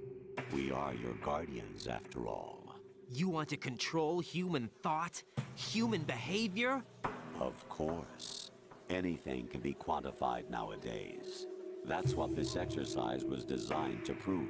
We are your guardians, after all. You want to control human thought? Human behavior? Of course. Anything can be quantified nowadays. That's what this exercise was designed to prove.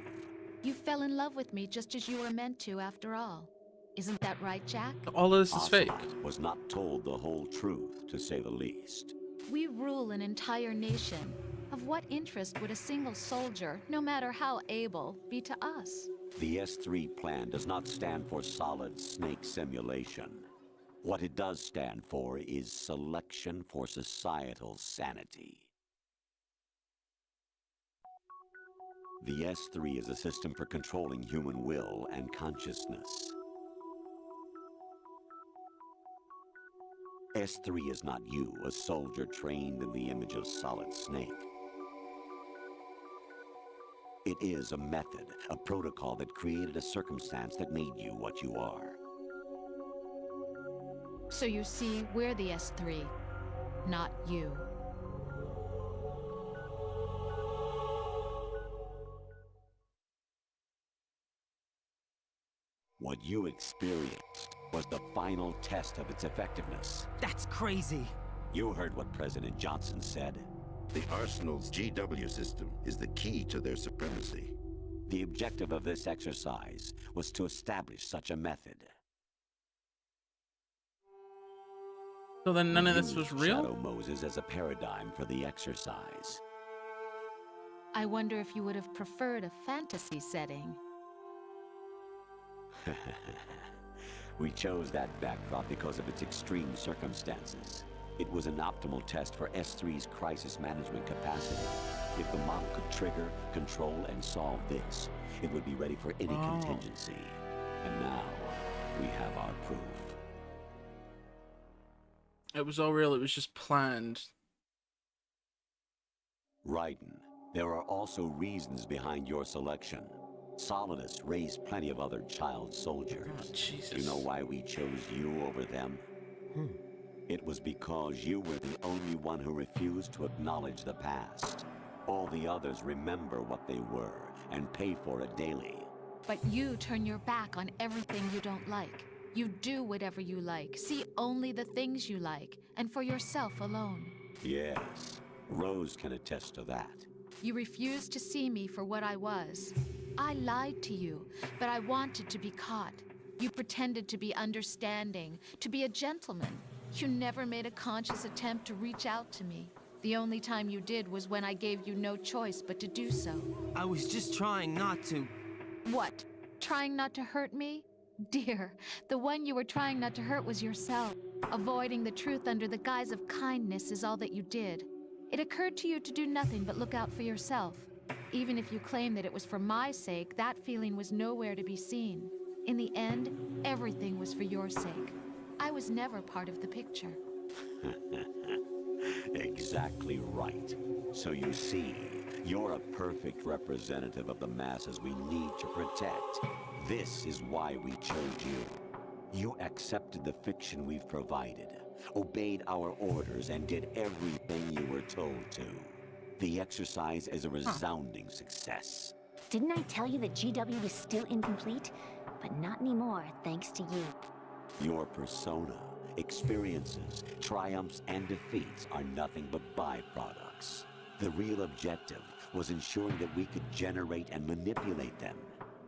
You fell in love with me just as you were meant to, after all. Isn't that right, Jack? All of this is fake. Ocelot was not told the whole truth, to say the least. We rule an entire nation. Of what interest would a single soldier, no matter how able, be to us? The S3 plan does not stand for solid snake simulation. What it does stand for is selection for societal sanity. The S3 is a system for controlling human will and consciousness. S3 is not you, a soldier trained in the image of Solid Snake. It is a method, a protocol that created a circumstance that made you what you are. So you see, we're the S3, not you. What you experienced was the final test of its effectiveness. That's crazy. You heard what President Johnson said. The Arsenal's GW system is the key to their supremacy. The objective of this exercise was to establish such a method. So then none of this was real? Shadow Moses as a paradigm for the exercise. I wonder if you would have preferred a fantasy setting. We chose that backdrop because of its extreme circumstances. It was an optimal test for S3's crisis management capacity. If the model could trigger, control, and solve this, it would be ready for any contingency. And now, we have our proof. It was all real, it was just planned. Raiden, there are also reasons behind your selection. Solidus raised plenty of other child soldiers. Oh, Jesus. You know why we chose you over them? It was because you were the only one who refused to acknowledge the past. All the others remember what they were and pay for it daily. But you turn your back on everything you don't like. You do whatever you like, see only the things you like, and for yourself alone. Yes, Rose can attest to that. You refused to see me for what I was. I lied to you, but I wanted to be caught. You pretended to be understanding, to be a gentleman. You never made a conscious attempt to reach out to me. The only time you did was when I gave you no choice but to do so. I was just trying not to... What? Trying not to hurt me? Dear, the one you were trying not to hurt was yourself. Avoiding the truth under the guise of kindness is all that you did. It occurred to you to do nothing but look out for yourself. Even if you claim that it was for my sake, that feeling was nowhere to be seen. In the end, everything was for your sake. I was never part of the picture. Exactly right. So you see, you're a perfect representative of the masses we need to protect. This is why we chose you. You accepted the fiction we've provided, obeyed our orders, and did everything you were told to. The exercise is a resounding success. Didn't I tell you that GW was still incomplete? But not anymore, thanks to you. Your persona, experiences, triumphs, and defeats are nothing but byproducts. The real objective was ensuring that we could generate and manipulate them.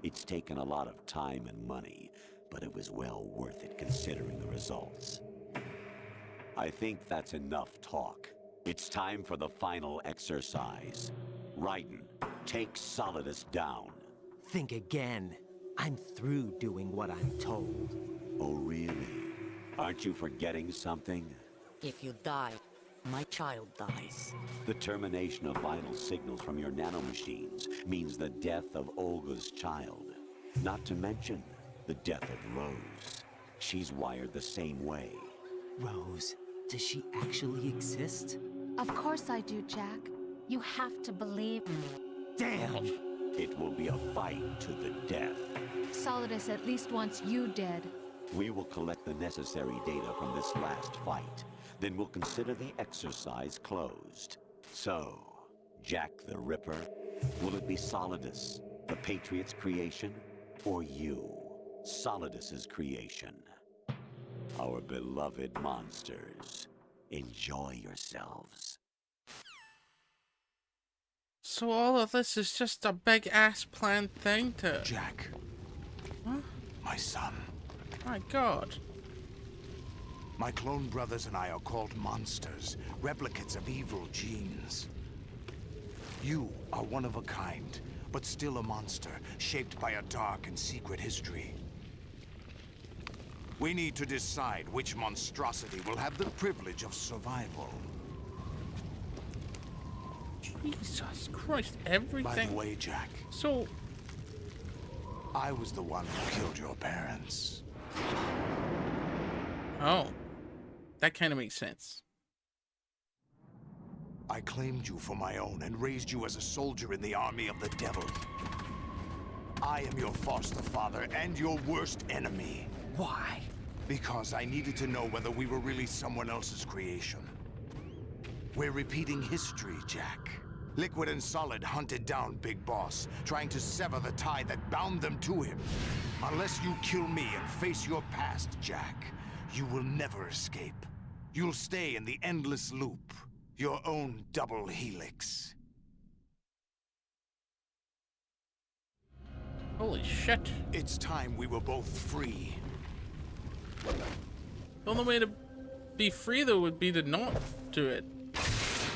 It's taken a lot of time and money, but it was well worth it considering the results. I think that's enough talk. It's time for the final exercise. Raiden, take Solidus down. Think again. I'm through doing what I'm told. Oh, really? Aren't you forgetting something? If you die, my child dies. The termination of vital signals from your nanomachines means the death of Olga's child. Not to mention the death of Rose. She's wired the same way. Rose, does she actually exist? Of course I do, Jack. You have to believe me. Damn! It will be a fight to the death. Solidus at least wants you dead. We will collect the necessary data from this last fight. Then we'll consider the exercise closed. So, Jack the Ripper, will it be Solidus, the Patriot's creation, or you, Solidus's creation? Our beloved monsters, enjoy yourselves. So all of this is just a big ass planned thing to... Jack. Huh? My son. My God. My clone brothers and I are called monsters, replicates of evil genes. You are one of a kind, but still a monster, shaped by a dark and secret history. We need to decide which monstrosity will have the privilege of survival. Jesus Christ, everything. By the way, Jack. So... I was the one who killed your parents. Oh. That kind of makes sense. I claimed you for my own and raised you as a soldier in the army of the devil. I am your foster father and your worst enemy. Why? Because I needed to know whether we were really someone else's creation. We're repeating history, Jack. Liquid and Solid hunted down Big Boss, trying to sever the tie that bound them to him. Unless you kill me and face your past, Jack, you will never escape. You'll stay in the endless loop, your own double helix. Holy shit. It's time we were both free. The only way to be free, though, would be to not do it.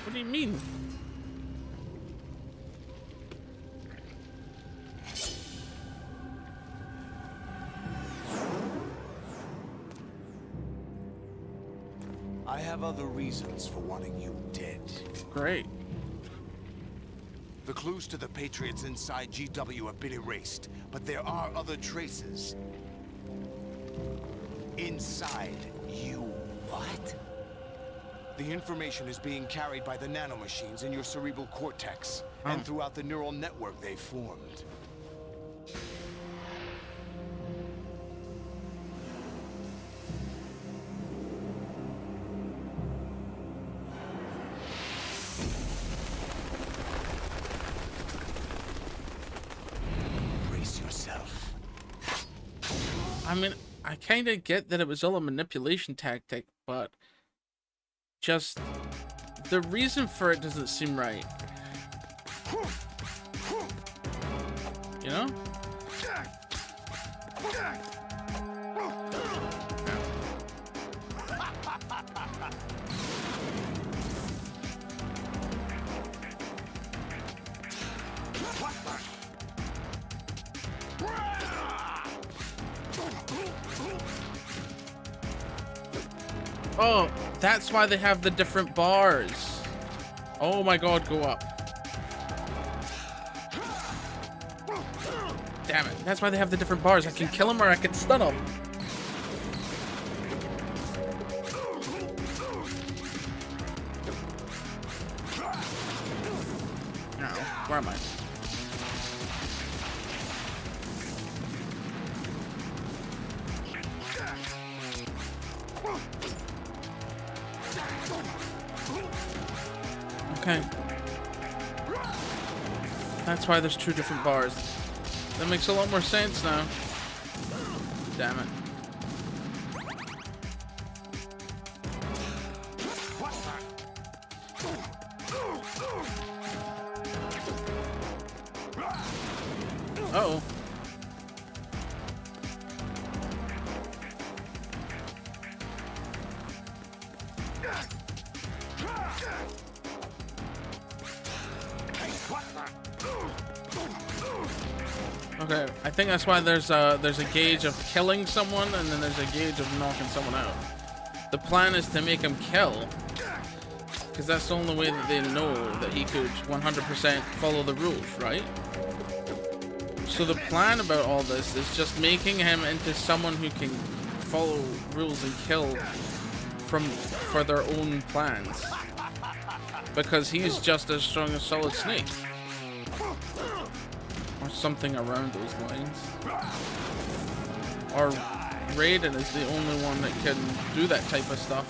What do you mean? I have other reasons for wanting you dead. Great. The clues to the Patriots inside GW have been erased, but there are other traces. Inside you. What? The information is being carried by the nanomachines in your cerebral cortex, and throughout the neural network they formed. Brace yourself. I mean, I kind of get that it was all a manipulation tactic, but just the reason for it doesn't seem right. You know? Oh, that's why they have the different bars. Oh my God, go up. Damn it, that's why they have the different bars. I can kill him or I can stun him. No, where am I? Okay. That's why there's two different bars. That makes a lot more sense now. Damn it. Uh-oh. Okay, I think that's why there's a gauge of killing someone and then there's a gauge of knocking someone out. The plan is to make him kill, because that's the only way that they know that he could 100% follow the rules, right? So the plan about all this is just making him into someone who can follow rules and kill for their own plans, because he's just as strong as Solid Snake. Or something around those lines. Or Raiden is the only one that can do that type of stuff.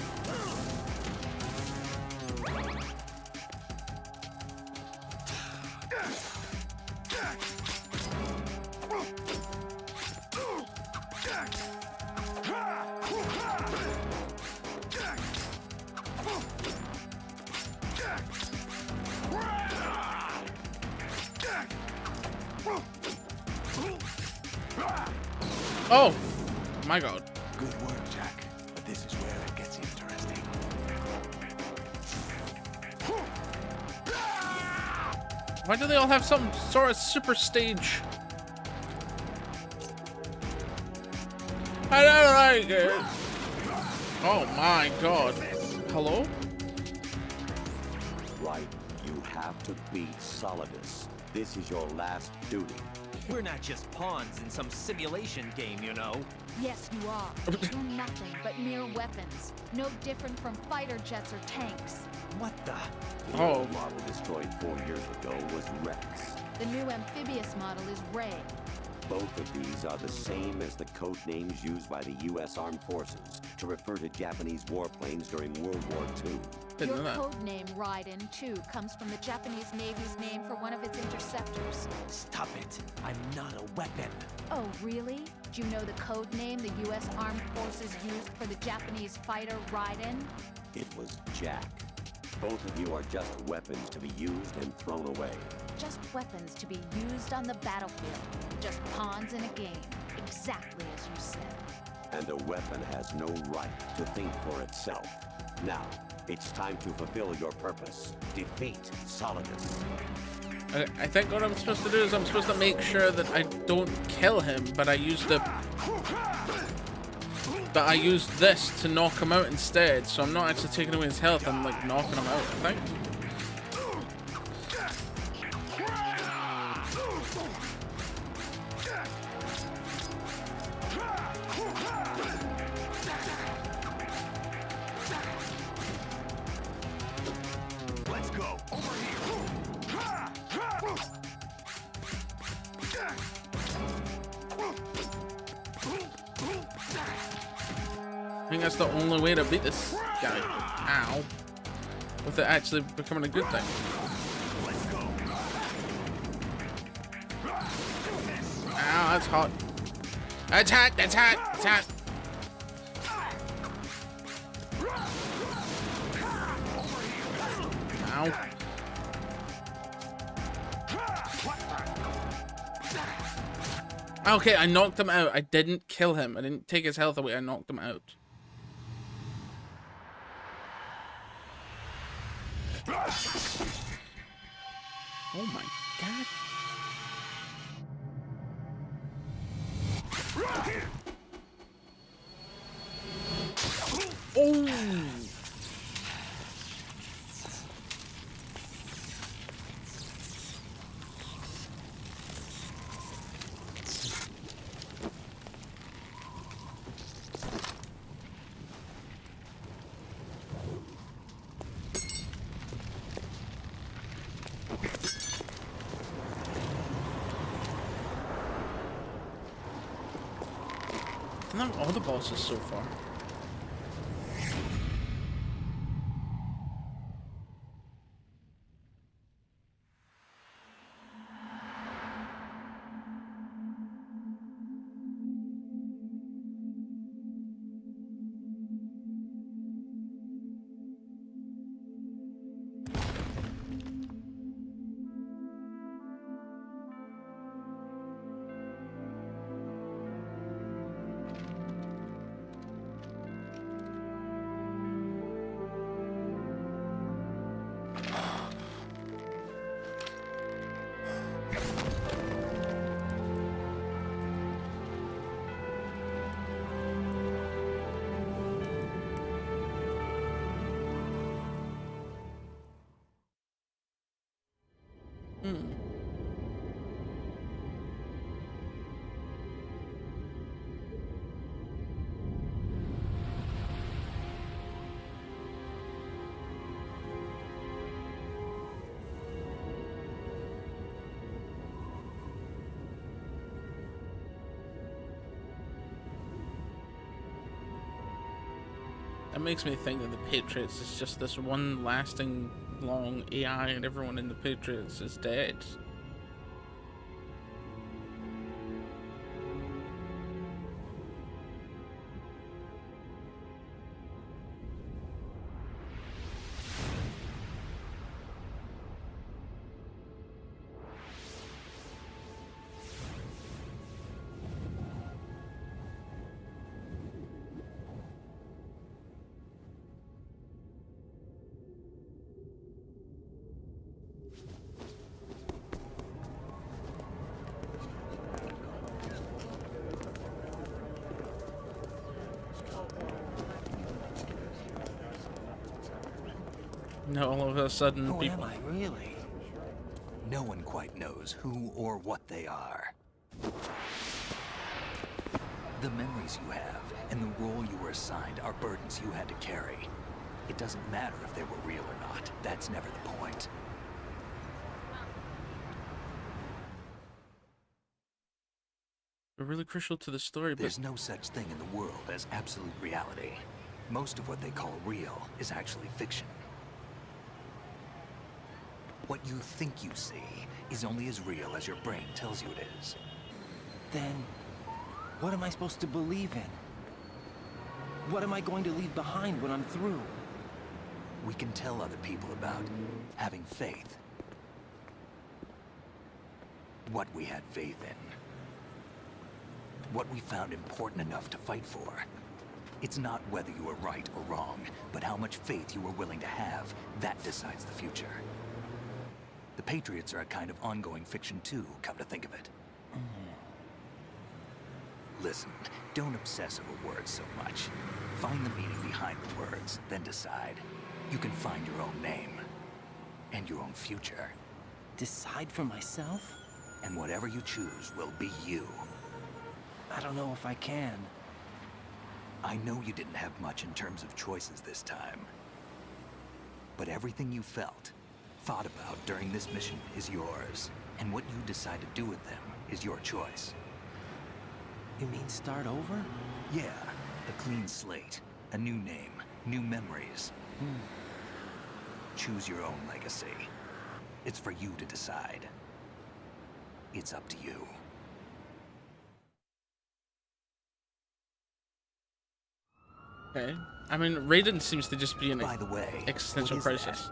Oh my god. Good work, Jack. But this is where it gets interesting. Why do they all have some sort of super stage? I don't like it. Oh my god. Hello? Right. You have to beat Solidus. This is your last duty. We're not just pawns in some simulation game, you know. Yes, you are. You're nothing but mere weapons. No different from fighter jets or tanks. What the? The old model destroyed 4 years ago was Rex. The new amphibious model is Ray. Both of these are the same as the code names used by the U.S. Armed Forces to refer to Japanese warplanes during World War II. Your code name, Raiden, too, comes from the Japanese Navy's name for one of its interceptors. Stop it. I'm not a weapon. Oh, really? Do you know the code name the U.S. Armed Forces used for the Japanese fighter Raiden? It was Jack. Both of you are just weapons to be used and thrown away. Just weapons to be used on the battlefield. Just pawns in a game. Exactly as you said. And a weapon has no right to think for itself. Now, it's time to fulfill your purpose. Defeat Solidus. I think what I'm supposed to do is I'm supposed to make sure that I don't kill him, but I use the... But I use this to knock him out instead, so I'm not actually taking away his health, I'm like knocking him out, I think. Let's go. Over here. I think that's the only way to beat this guy. Ow. With it actually becoming a good thing. Ow, that's hot. Attack! Attack! Attack! Ow. Okay, I knocked him out. I didn't kill him. I didn't take his health away. I knocked him out. Oh my god. Oh! Not all the bosses so far. That makes me think that the Patriots is just this one lasting long AI and everyone in the Patriots is dead. No, all of a sudden, Who am I really? No one quite knows who or what they are. The memories you have and the role you were assigned are burdens you had to carry. It doesn't matter if they were real or not. That's never the point. They're really crucial to the story, but there's no such thing in the world as absolute reality. Most of what they call real is actually fiction. What you think you see is only as real as your brain tells you it is. Then, what am I supposed to believe in? What am I going to leave behind when I'm through? We can tell other people about having faith. What we had faith in. What we found important enough to fight for. It's not whether you were right or wrong, but how much faith you were willing to have. That decides the future. The Patriots are a kind of ongoing fiction too, come to think of it. Listen, don't obsess over words so much. Find the meaning behind the words, then decide. You can find your own name. And your own future. Decide for myself? And whatever you choose will be you. I don't know if I can. I know you didn't have much in terms of choices this time. But everything you felt, thought about during this mission is yours. And what you decide to do with them is your choice. You mean start over? Yeah, a clean slate, a new name, new memories. Choose your own legacy. It's for you to decide. It's up to you. okay. I mean, Raiden seems to just be in By the way, existential what is crisis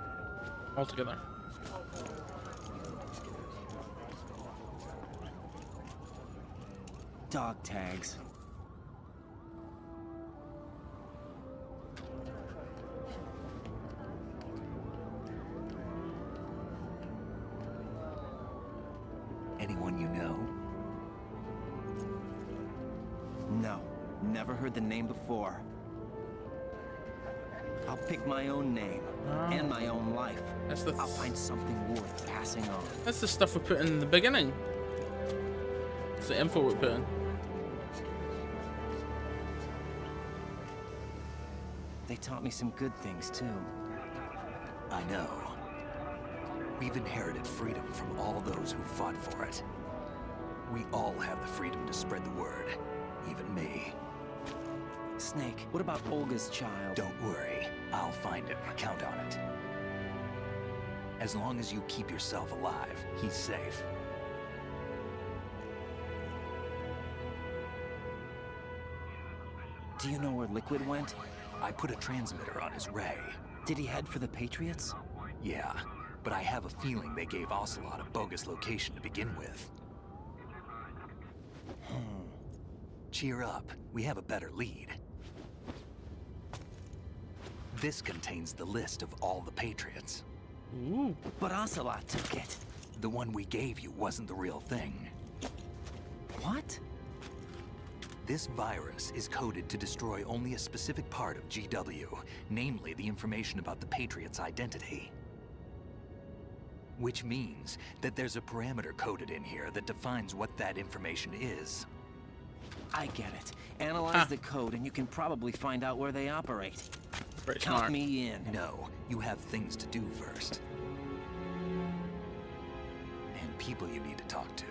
altogether. Dog tags. Anyone you know? No, never heard the name before. I'll pick my own name and my own life. I'll find something worth passing on. That's the stuff we put in the beginning. It's the info we put in. They taught me some good things too. I know. We've inherited freedom from all those who fought for it. We all have the freedom to spread the word, even me. Snake, what about Olga's child? Don't worry, I'll find him. Count on it. As long as you keep yourself alive, he's safe. Do you know where Liquid went? I put a transmitter on his ray. Did he head for the Patriots? Yeah, but I have a feeling they gave Ocelot a bogus location to begin with. Cheer up, we have a better lead. This contains the list of all the Patriots. Ooh. But Ocelot took it. The one we gave you wasn't the real thing. What? This virus is coded to destroy only a specific part of GW, namely the information about the Patriots' identity. Which means that there's a parameter coded in here that defines what that information is. I get it. Analyze the code and you can probably find out where they operate. Count me in. No, you have things to do first. And people you need to talk to.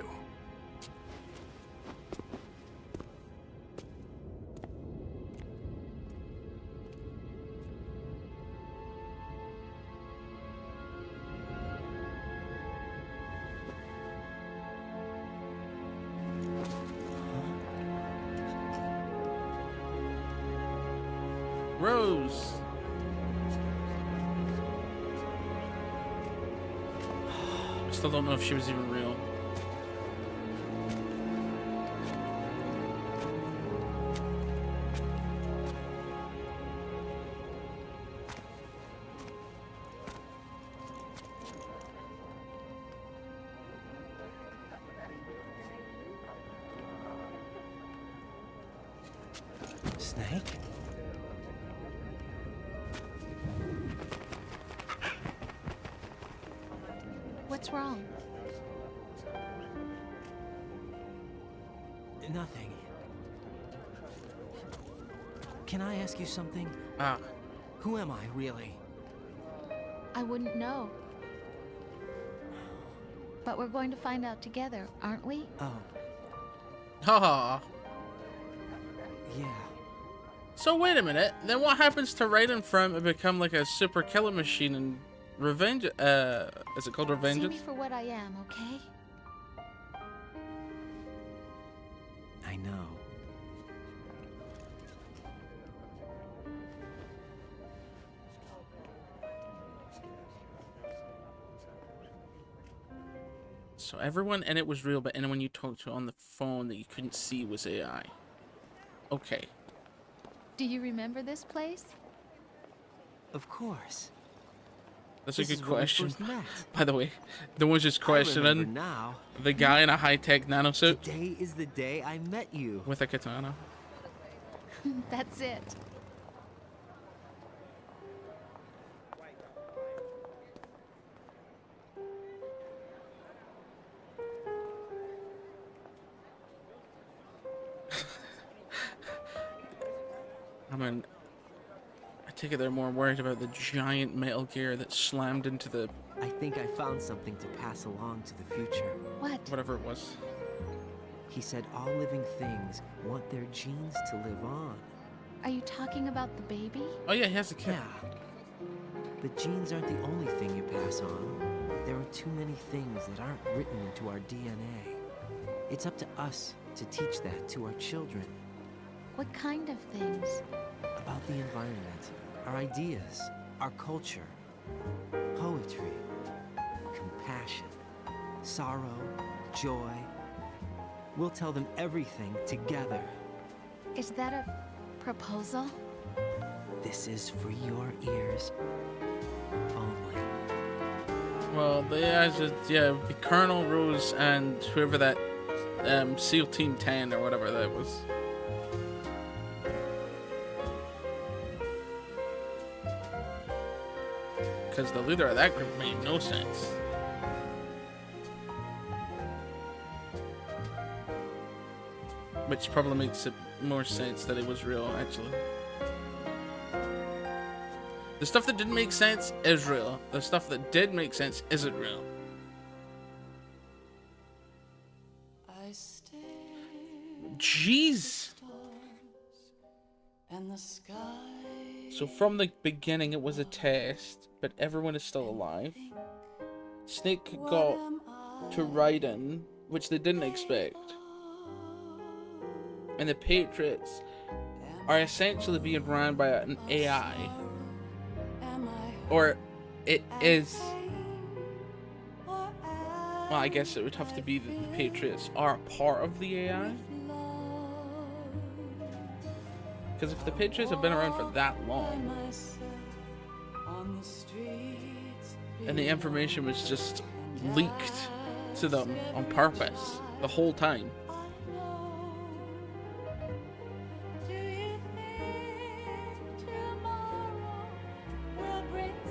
Rose. I still don't know if she was even real. Snake? What's wrong? Nothing. Can I ask you something? Ah. Who am I, really? I wouldn't know. But we're going to find out together, aren't we? Oh, Haha. yeah. So wait a minute. Then what happens to Raiden for him to become like a super killer machine and revenge? Is it called See Revengeance? me for what I am, okay? I know. So everyone in it was real, but anyone you talked to on the phone that you couldn't see was AI. Okay. Do you remember this place? Of course. That's a This good is where we question. first met. By the way, no one's just I remember questioning now. the guy in a high-tech nanosuit Today is the day I met you. with a katana. That's it. I mean, I take it they're more worried about the giant Metal Gear that slammed into the I think I found something to pass along to the future. What? whatever it was. He said all living things want their genes to live on. Are you talking about the baby? Oh yeah, he has a kid. Yeah. But genes aren't the only thing you pass on. There are too many things that aren't written into our DNA. It's up to us to teach that to our children. What kind of things? About the environment, our ideas, our culture, poetry, compassion, sorrow, joy. We'll tell them everything together. Is that a proposal? This is for your ears only. Well, the AIs is, yeah, the Colonel, Rose, and whoever that SEAL Team 10 or whatever that was. Because the leader of that group made no sense. Which probably makes it more sense that it was real, actually. The stuff that didn't make sense is real. The stuff that did make sense isn't real. Jeez. So from the beginning it was a test, but everyone is still alive. Snake got to Raiden, which they didn't expect. And the Patriots are essentially being run by an AI. Or it is... Well, I guess it would have to be that the Patriots are a part of the AI. Because if the Patriots have been around for that long, and the information was just leaked to them on purpose the whole time,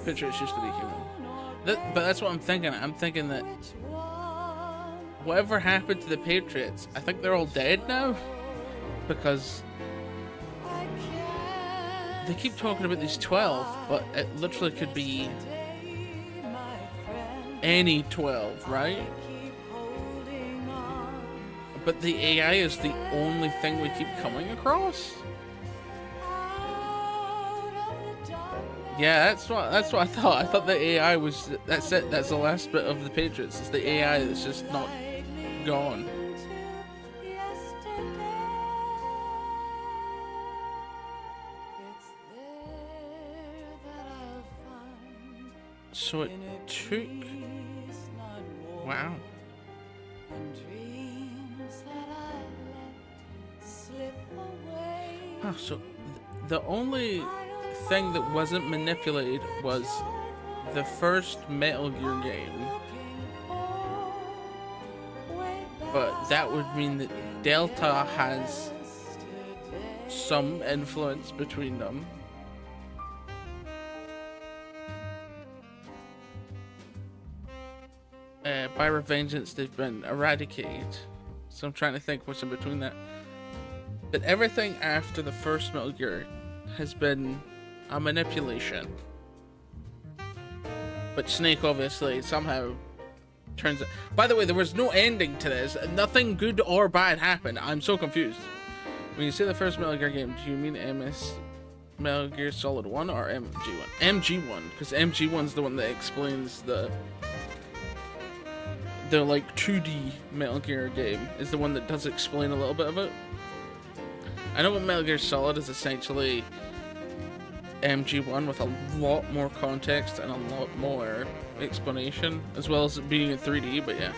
Patriots used to be human. But that's what I'm thinking. I'm thinking that whatever happened to the Patriots, I think they're all dead now. Because they keep talking about these 12, but it literally could be any 12, right? But the AI is the only thing we keep coming across. Yeah, that's what I thought. I thought the AI was that's it. That's the last bit of the Patriots. It's the AI that's just not gone. So it took... Wow. Oh, so the only thing that wasn't manipulated was the first Metal Gear game. But that would mean that Delta has some influence between them. By Revengeance, they've been eradicated. So I'm trying to think what's in between that. But everything after the first Metal Gear has been a manipulation. But Snake obviously somehow turns it. By the way, there was no ending to this. Nothing good or bad happened. I'm so confused. When you say the first Metal Gear game, do you mean Metal Gear Solid 1 or MG1? MG1, because MG1's the one that explains the like 2D Metal Gear game is the one that does explain a little bit of it. I know what Metal Gear Solid is essentially MG1 with a lot more context and a lot more explanation, as well as it being in 3D, but yeah.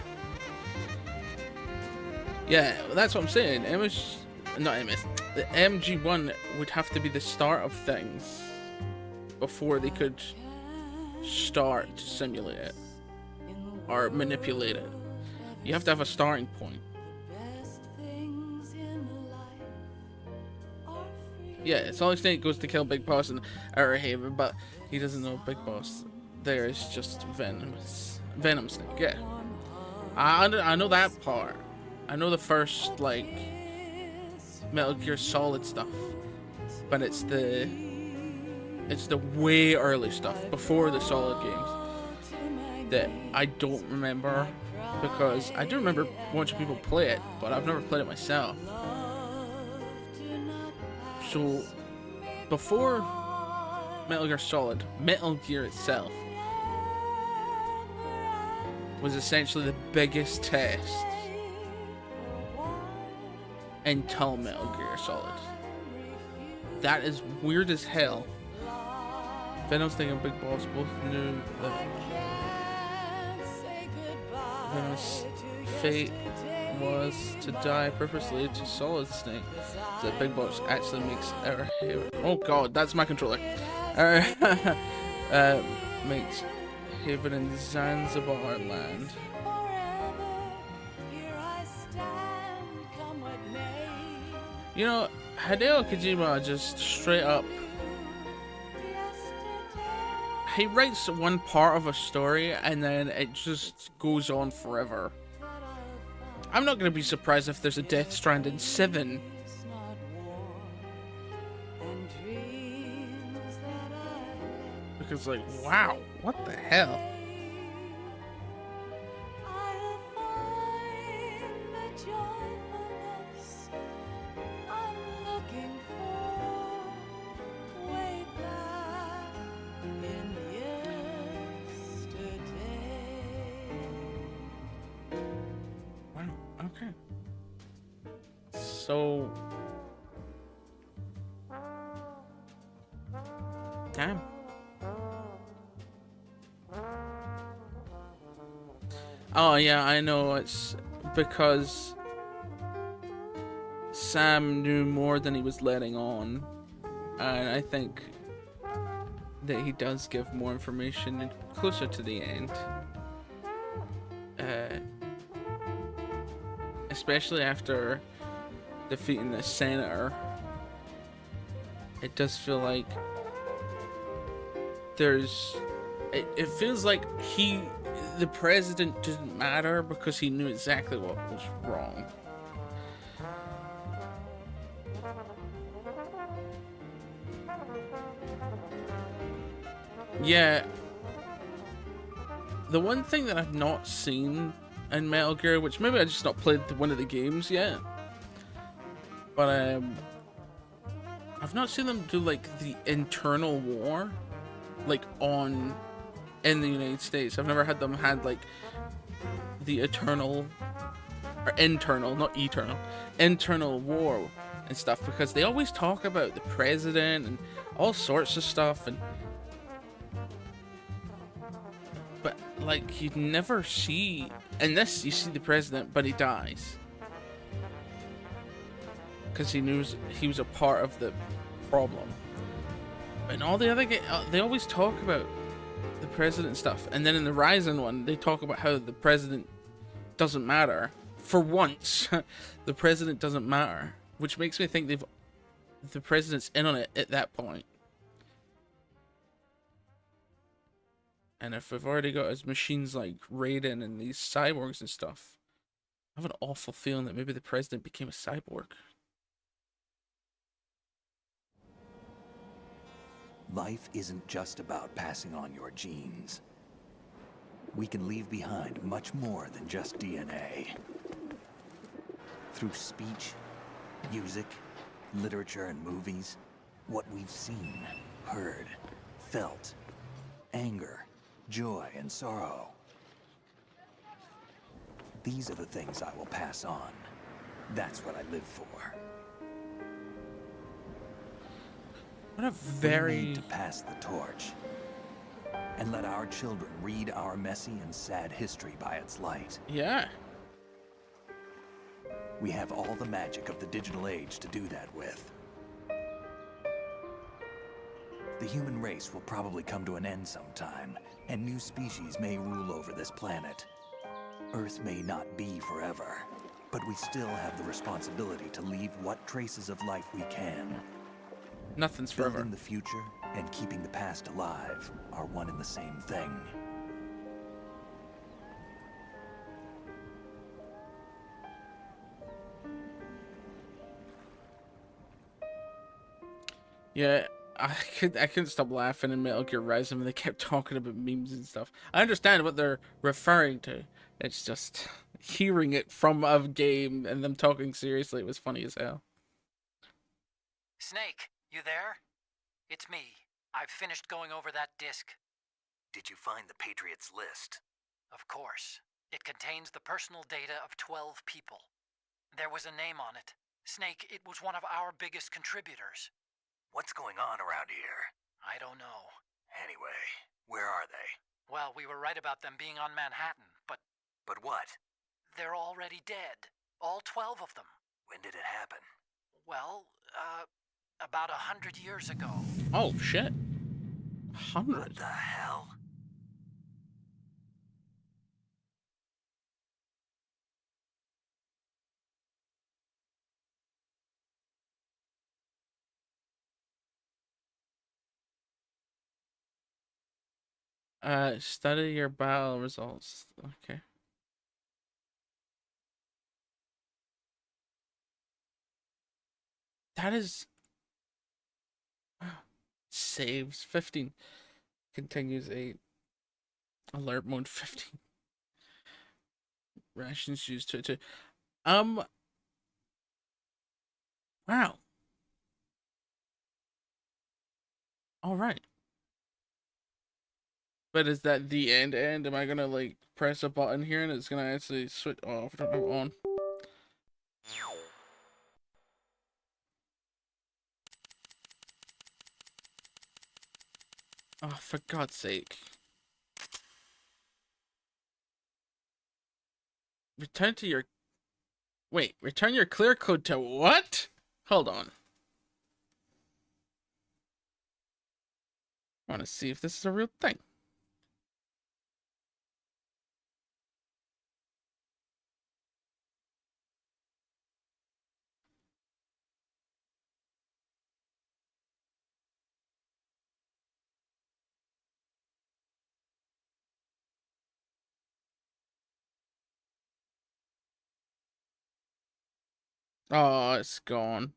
Yeah, that's what I'm saying. The MG1 would have to be the start of things before they could start to simulate it or manipulate it. You have to have a starting point. Yeah, Solid Snake goes to kill Big Boss in Outer Haven, but he doesn't know Big Boss there is just Venom Snake. Yeah, I know that part. I know the first like Metal Gear Solid stuff, but it's the way early stuff before the Solid games that I don't remember, because I do remember watching people play it, but I've never played it myself. So before Metal Gear Solid, Metal Gear itself was essentially the biggest test until Metal Gear Solid. That is weird as hell. Venom's Snake and Big Boss both knew that Venom's fate was to die purposely to Solid Snake. The Big Boss actually makes Outer Haven. Oh god, that's my controller. Makes Haven in Zanzibar land. You know, Hideo Kojima just straight up, he writes one part of a story and then it just goes on forever. I'm not going to be surprised if there's a Death Stranding 7. Because like, wow, what the hell? Okay. So... Damn. Oh yeah, I know, it's because Sam knew more than he was letting on. And I think that he does give more information closer to the end. Especially after defeating the senator, it does feel like there's... It feels like the president didn't matter because he knew exactly what was wrong. Yeah. The one thing that I've not seen in Metal Gear, which maybe I just not played one of the games yet, but I've not seen them do like the internal war, like in the United States. I've never had them had like the internal war and stuff, because they always talk about the president and all sorts of stuff, and like, you'd never see... In this, you see the president, but he dies. Because he knew he was a part of the problem. But in all the other games, they always talk about the president stuff. And then in the Ryzen one, they talk about how the president doesn't matter. For once, the president doesn't matter. Which makes me think the president's in on it at that point. And if we've already got his machines like Raiden and these cyborgs and stuff, I have an awful feeling that maybe the president became a cyborg. Life isn't just about passing on your genes. We can leave behind much more than just DNA. Through speech, music, literature, and movies, what we've seen, heard, felt, anger, joy, and sorrow. These are the things I will pass on. That's what I live for. What a very... We need to pass the torch and let our children read our messy and sad history by its light. Yeah. We have all the magic of the digital age to do that with. The human race will probably come to an end sometime, and new species may rule over this planet. Earth may not be forever, but we still have the responsibility to leave what traces of life we can. Nothing's forever. Building the future and keeping the past alive are one and the same thing. Yeah, I couldn't stop laughing in Metal Gear Rising when they kept talking about memes and stuff. I understand what they're referring to. It's just hearing it from a game and them talking seriously was funny as hell. Snake, you there? It's me. I've finished going over that disc. Did you find the Patriots list? Of course. It contains the personal data of 12 people. There was a name on it. Snake, it was one of our biggest contributors. What's going on around here? I don't know. Anyway, where are they? Well, we were right about them being on Manhattan, but... But what? They're already dead. All 12 of them. When did it happen? Well, about 100 years ago. Oh, shit. 100? What the hell? Study your battle results. Okay. That is... Saves 15. Continues 8. Alert mode 15. Rations used to... Wow. Alright. But is that the end? Am I gonna like press a button here and it's gonna actually switch off? I don't have it on. Oh, for God's sake. Return to your... Wait, return your clear code to what? Hold on. I want to see if this is a real thing. Oh, it's gone.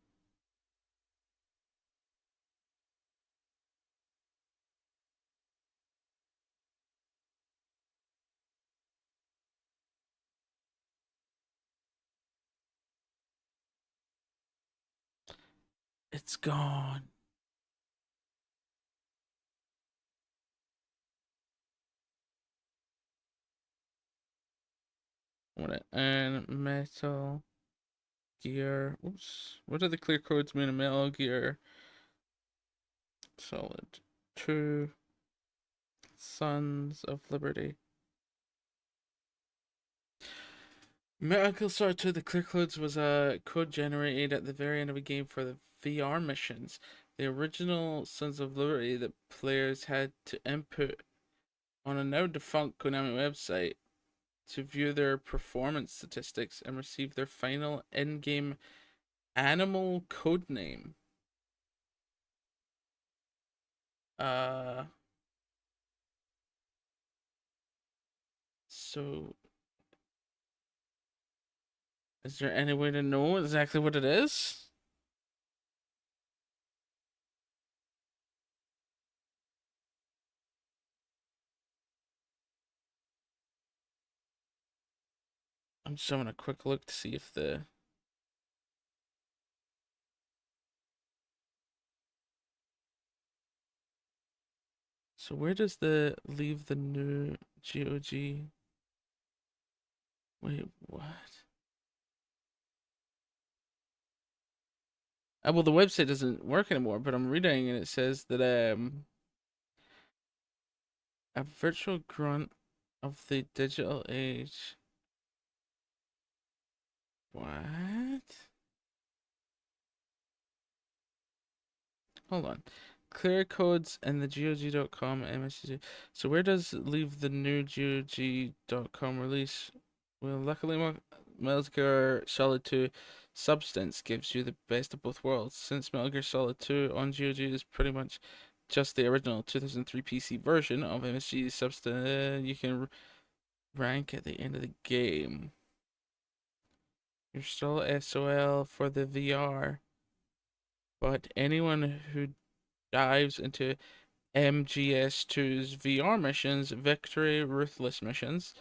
It's gone. What? And Metal Gear. Oops. What do the clear codes mean in Metal Gear Solid 2? Sons of Liberty. Metal Gear Solid 2, the clear codes was a code generated at the very end of a game for the VR missions. The original Sons of Liberty that players had to input on a now defunct Konami website to view their performance statistics and receive their final in-game animal code name. So is there any way to know exactly what it is? I'm just having a quick look to see if the so where does the leave the new GOG? Wait, what? Well, the website doesn't work anymore, but I'm reading and it says that a virtual grunt of the digital age. What? Hold on. Clear codes and the GOG.com MSG. So where does leave the new GOG.com release? Well, luckily Metal Gear Solid 2 Substance gives you the best of both worlds. Since Metal Gear Solid 2 on GOG is pretty much just the original 2003 PC version of MSG Substance, you can rank at the end of the game. You're still SOL for the VR, but anyone who dives into MGS2's VR missions, Victory Ruthless missions,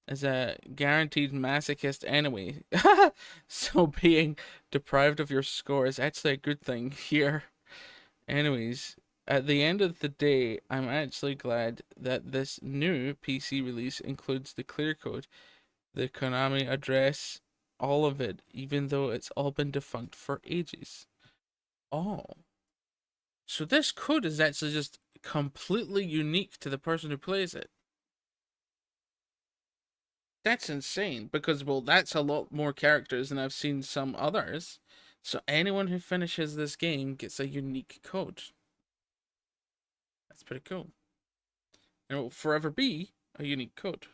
is a guaranteed masochist anyway. So being deprived of your score is actually a good thing here. Anyways, at the end of the day, I'm actually glad that this new PC release includes the clear code, the Konami address, all of it, even though it's all been defunct for ages. Oh. So this code is actually just completely unique to the person who plays it. That's insane, because, well, that's a lot more characters than I've seen some others. So anyone who finishes this game gets a unique code. That's pretty cool. And it will forever be a unique code,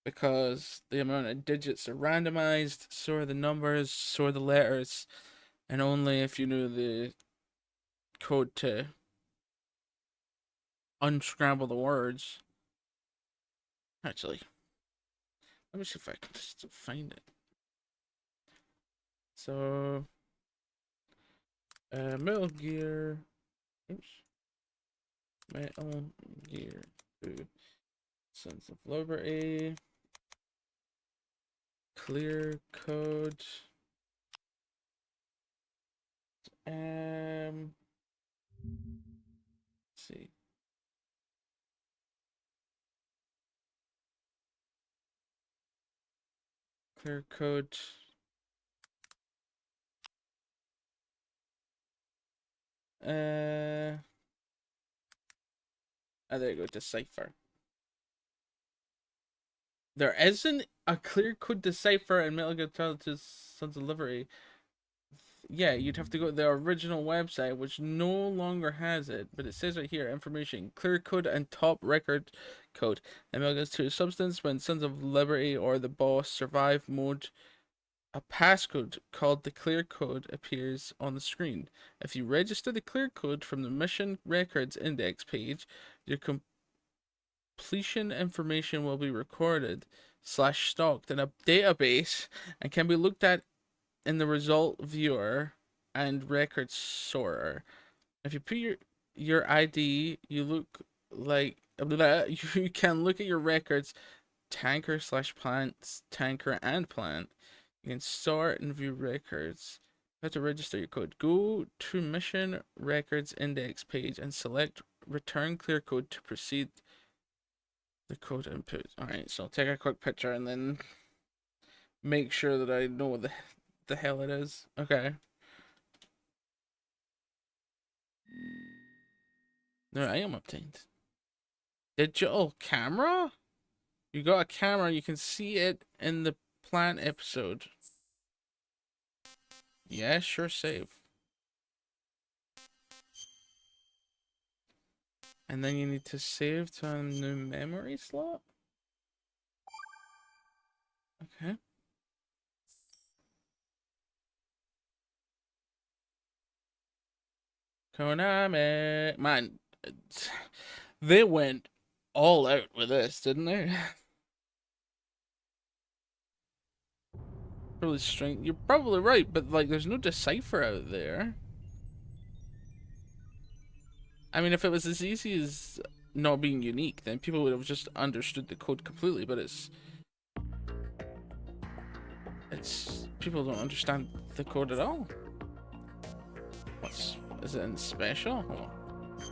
because the amount of digits are randomized, so are the numbers, so are the letters, and only if you knew the code to unscramble the words. Actually, let me see if I can just find it. So, Metal Gear, oops, Metal Gear 2, Sons of Liberty, clear code, let's see. Clear code. Oh, there you go, decipher. There isn't a clear code decipher in Metal Gear Solid 2 Sons of Liberty. Yeah, you'd have to go to the original website, which no longer has it, but it says right here, information, clear code and top record code. And Metal Gear 2 Substance, when Sons of Liberty or the boss survive mode, a passcode called the clear code appears on the screen. If you register the clear code from the mission records index page, your completion information will be recorded / stocked in a database and can be looked at in the result viewer and record sorter. If you put your ID, you look like you can look at your records, tanker / plants, tanker and plant. You can sort and view records. You have to register your code. Go to mission records index page and select return clear code to proceed the code input. Alright, so I'll take a quick picture and then make sure that I know what the hell it is. Okay. There I am obtained. Digital camera? You got a camera, you can see it in the plant episode. Yeah, sure, save. And then you need to save to a new memory slot? Okay. Konami. Man, they went all out with this, didn't they? Really strange. You're probably right, but like, there's no decipher out there. I mean, if it was as easy as not being unique, then people would have just understood the code completely, but it's people don't understand the code at all. Is it in special? Hold on.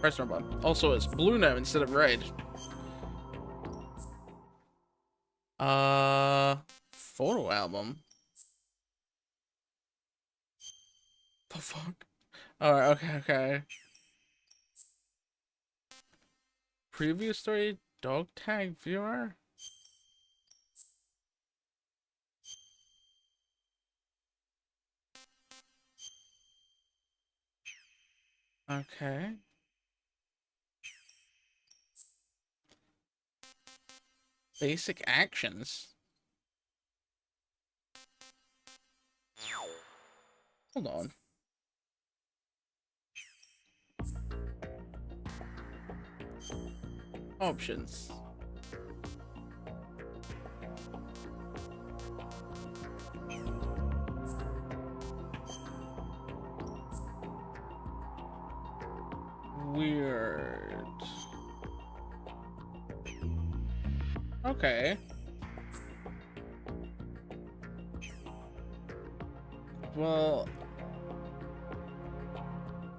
Press my button. Also, it's blue now instead of red. Photo album. The fuck? Alright, okay. Preview story, dog tag viewer. Okay. Basic actions. Hold on. Options. Weird. Okay. Well,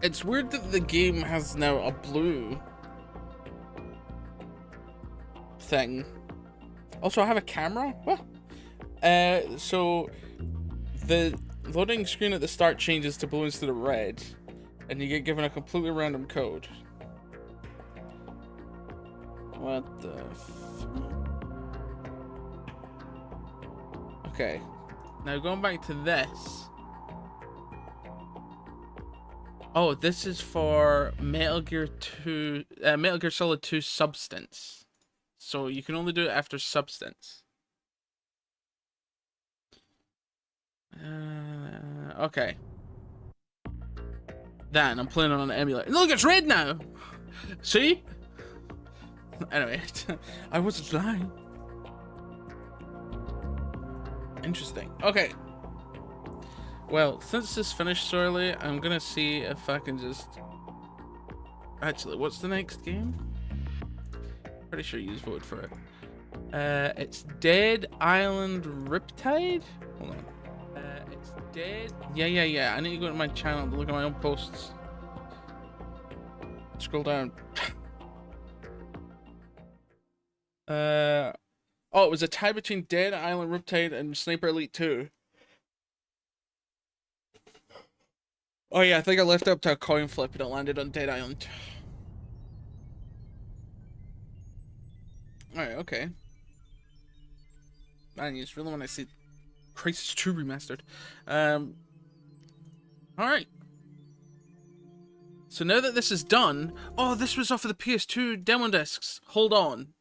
it's weird that the game has now a blue thing. Also, I have a camera? What? So the loading screen at the start changes to blue instead of red, and you get given a completely random code. What the Okay. Now going back to this. Oh, this is for Metal Gear Solid 2 Substance. So you can only do it after Substance. Okay. Then I'm playing on an emulator. Look, it's red now! See? Anyway, I wasn't lying. Interesting. Okay. Well, since this finished so early, I'm gonna see if I can just... Actually, what's the next game? Pretty sure you voted for it. It's Dead Island Riptide? Hold on. It's Dead... Yeah. I need to go to my channel to look at my own posts. Scroll down. Oh, it was a tie between Dead Island Riptide and Sniper Elite 2. Oh yeah, I think I left it up to a coin flip and it landed on Dead Island. Alright, okay. Man, you just really want to see Crisis 2 remastered. Alright. So now that this is done... Oh, this was off of the PS2 demo discs. Hold on.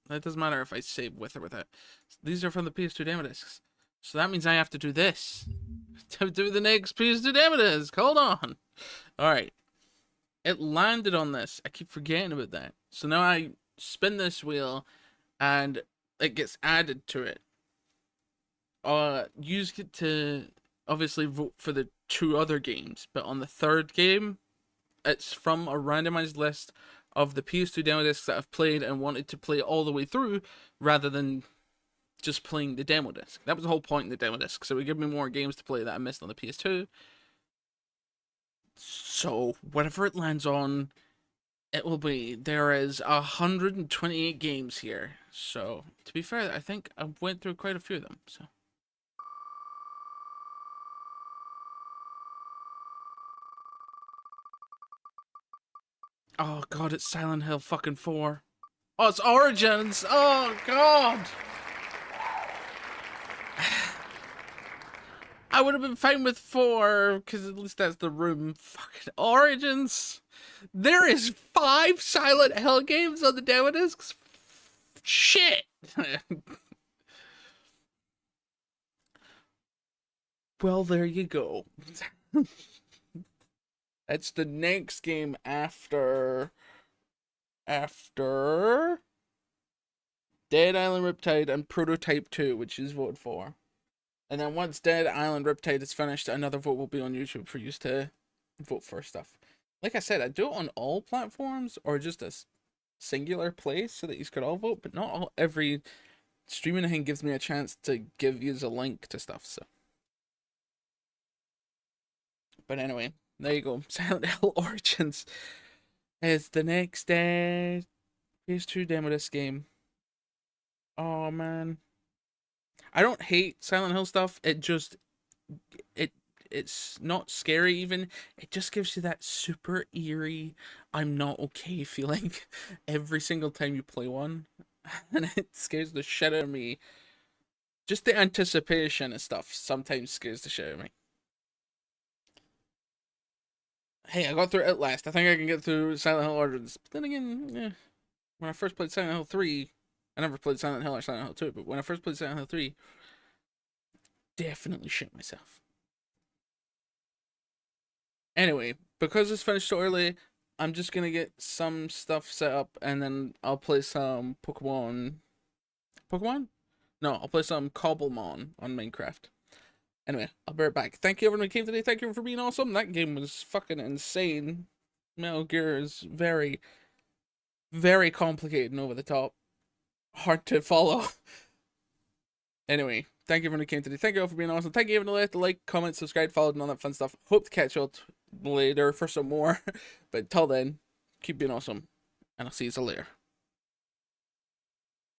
It doesn't matter if I save with or without. These are from the PS2 demo discs. So that means I have to do this. To do the next PS2 demo disc. Hold on. Alright. It landed on this. I keep forgetting about that. So now I spin this wheel and it gets added to it. You get to obviously vote for the 2 other games. But on the 3rd game, it's from a randomized list of the PS2 demo discs that I've played and wanted to play all the way through, rather than just playing the demo disc. That was the whole point in the demo disc, so it would give me more games to play that I missed on the PS2. So, whatever it lands on, it will be. There is 128 games here, so, to be fair, I think I went through quite a few of them, so. Oh god, it's Silent Hill fucking 4. Oh, it's Origins. Oh, God. I would have been fine with 4, because at least that's the room. Fucking Origins. There is 5 Silent Hill games on the demo discs. Shit. Well, there you go. That's the next game after Dead Island Riptide and Prototype 2, which is voted for. And then once Dead Island Riptide is finished, another vote will be on YouTube for you to vote for stuff. Like I said, I do it on all platforms or just a singular place so that you could all vote, but not all, every streaming thing gives me a chance to give you a link to stuff, so. But anyway, there you go. Silent Hill Origins is the next PS2 demo disc game. Oh man. I don't hate Silent Hill stuff. It just it's not scary even. It just gives you that super eerie I'm not okay feeling every single time you play one. And it scares the shit out of me. Just the anticipation and stuff sometimes scares the shit out of me. Hey, I got through it last. I think I can get through Silent Hill Origins. But then again, when I first played Silent Hill 3, I never played Silent Hill or Silent Hill 2, but when I first played Silent Hill 3, definitely shit myself. Anyway, because it's finished so early, I'm just gonna get some stuff set up, and then I'll play some Pokemon? No, I'll play some Cobblemon on Minecraft. Anyway, I'll be right back. Thank you everyone who came today. Thank you for being awesome. That game was fucking insane. Metal Gear is very, very complicated and over the top. Hard to follow. Anyway, thank you everyone who came today. Thank you all for being awesome. Thank you everyone who liked, comment, subscribe, followed, and all that fun stuff. Hope to catch you all later for some more. But till then, keep being awesome. And I'll see you later.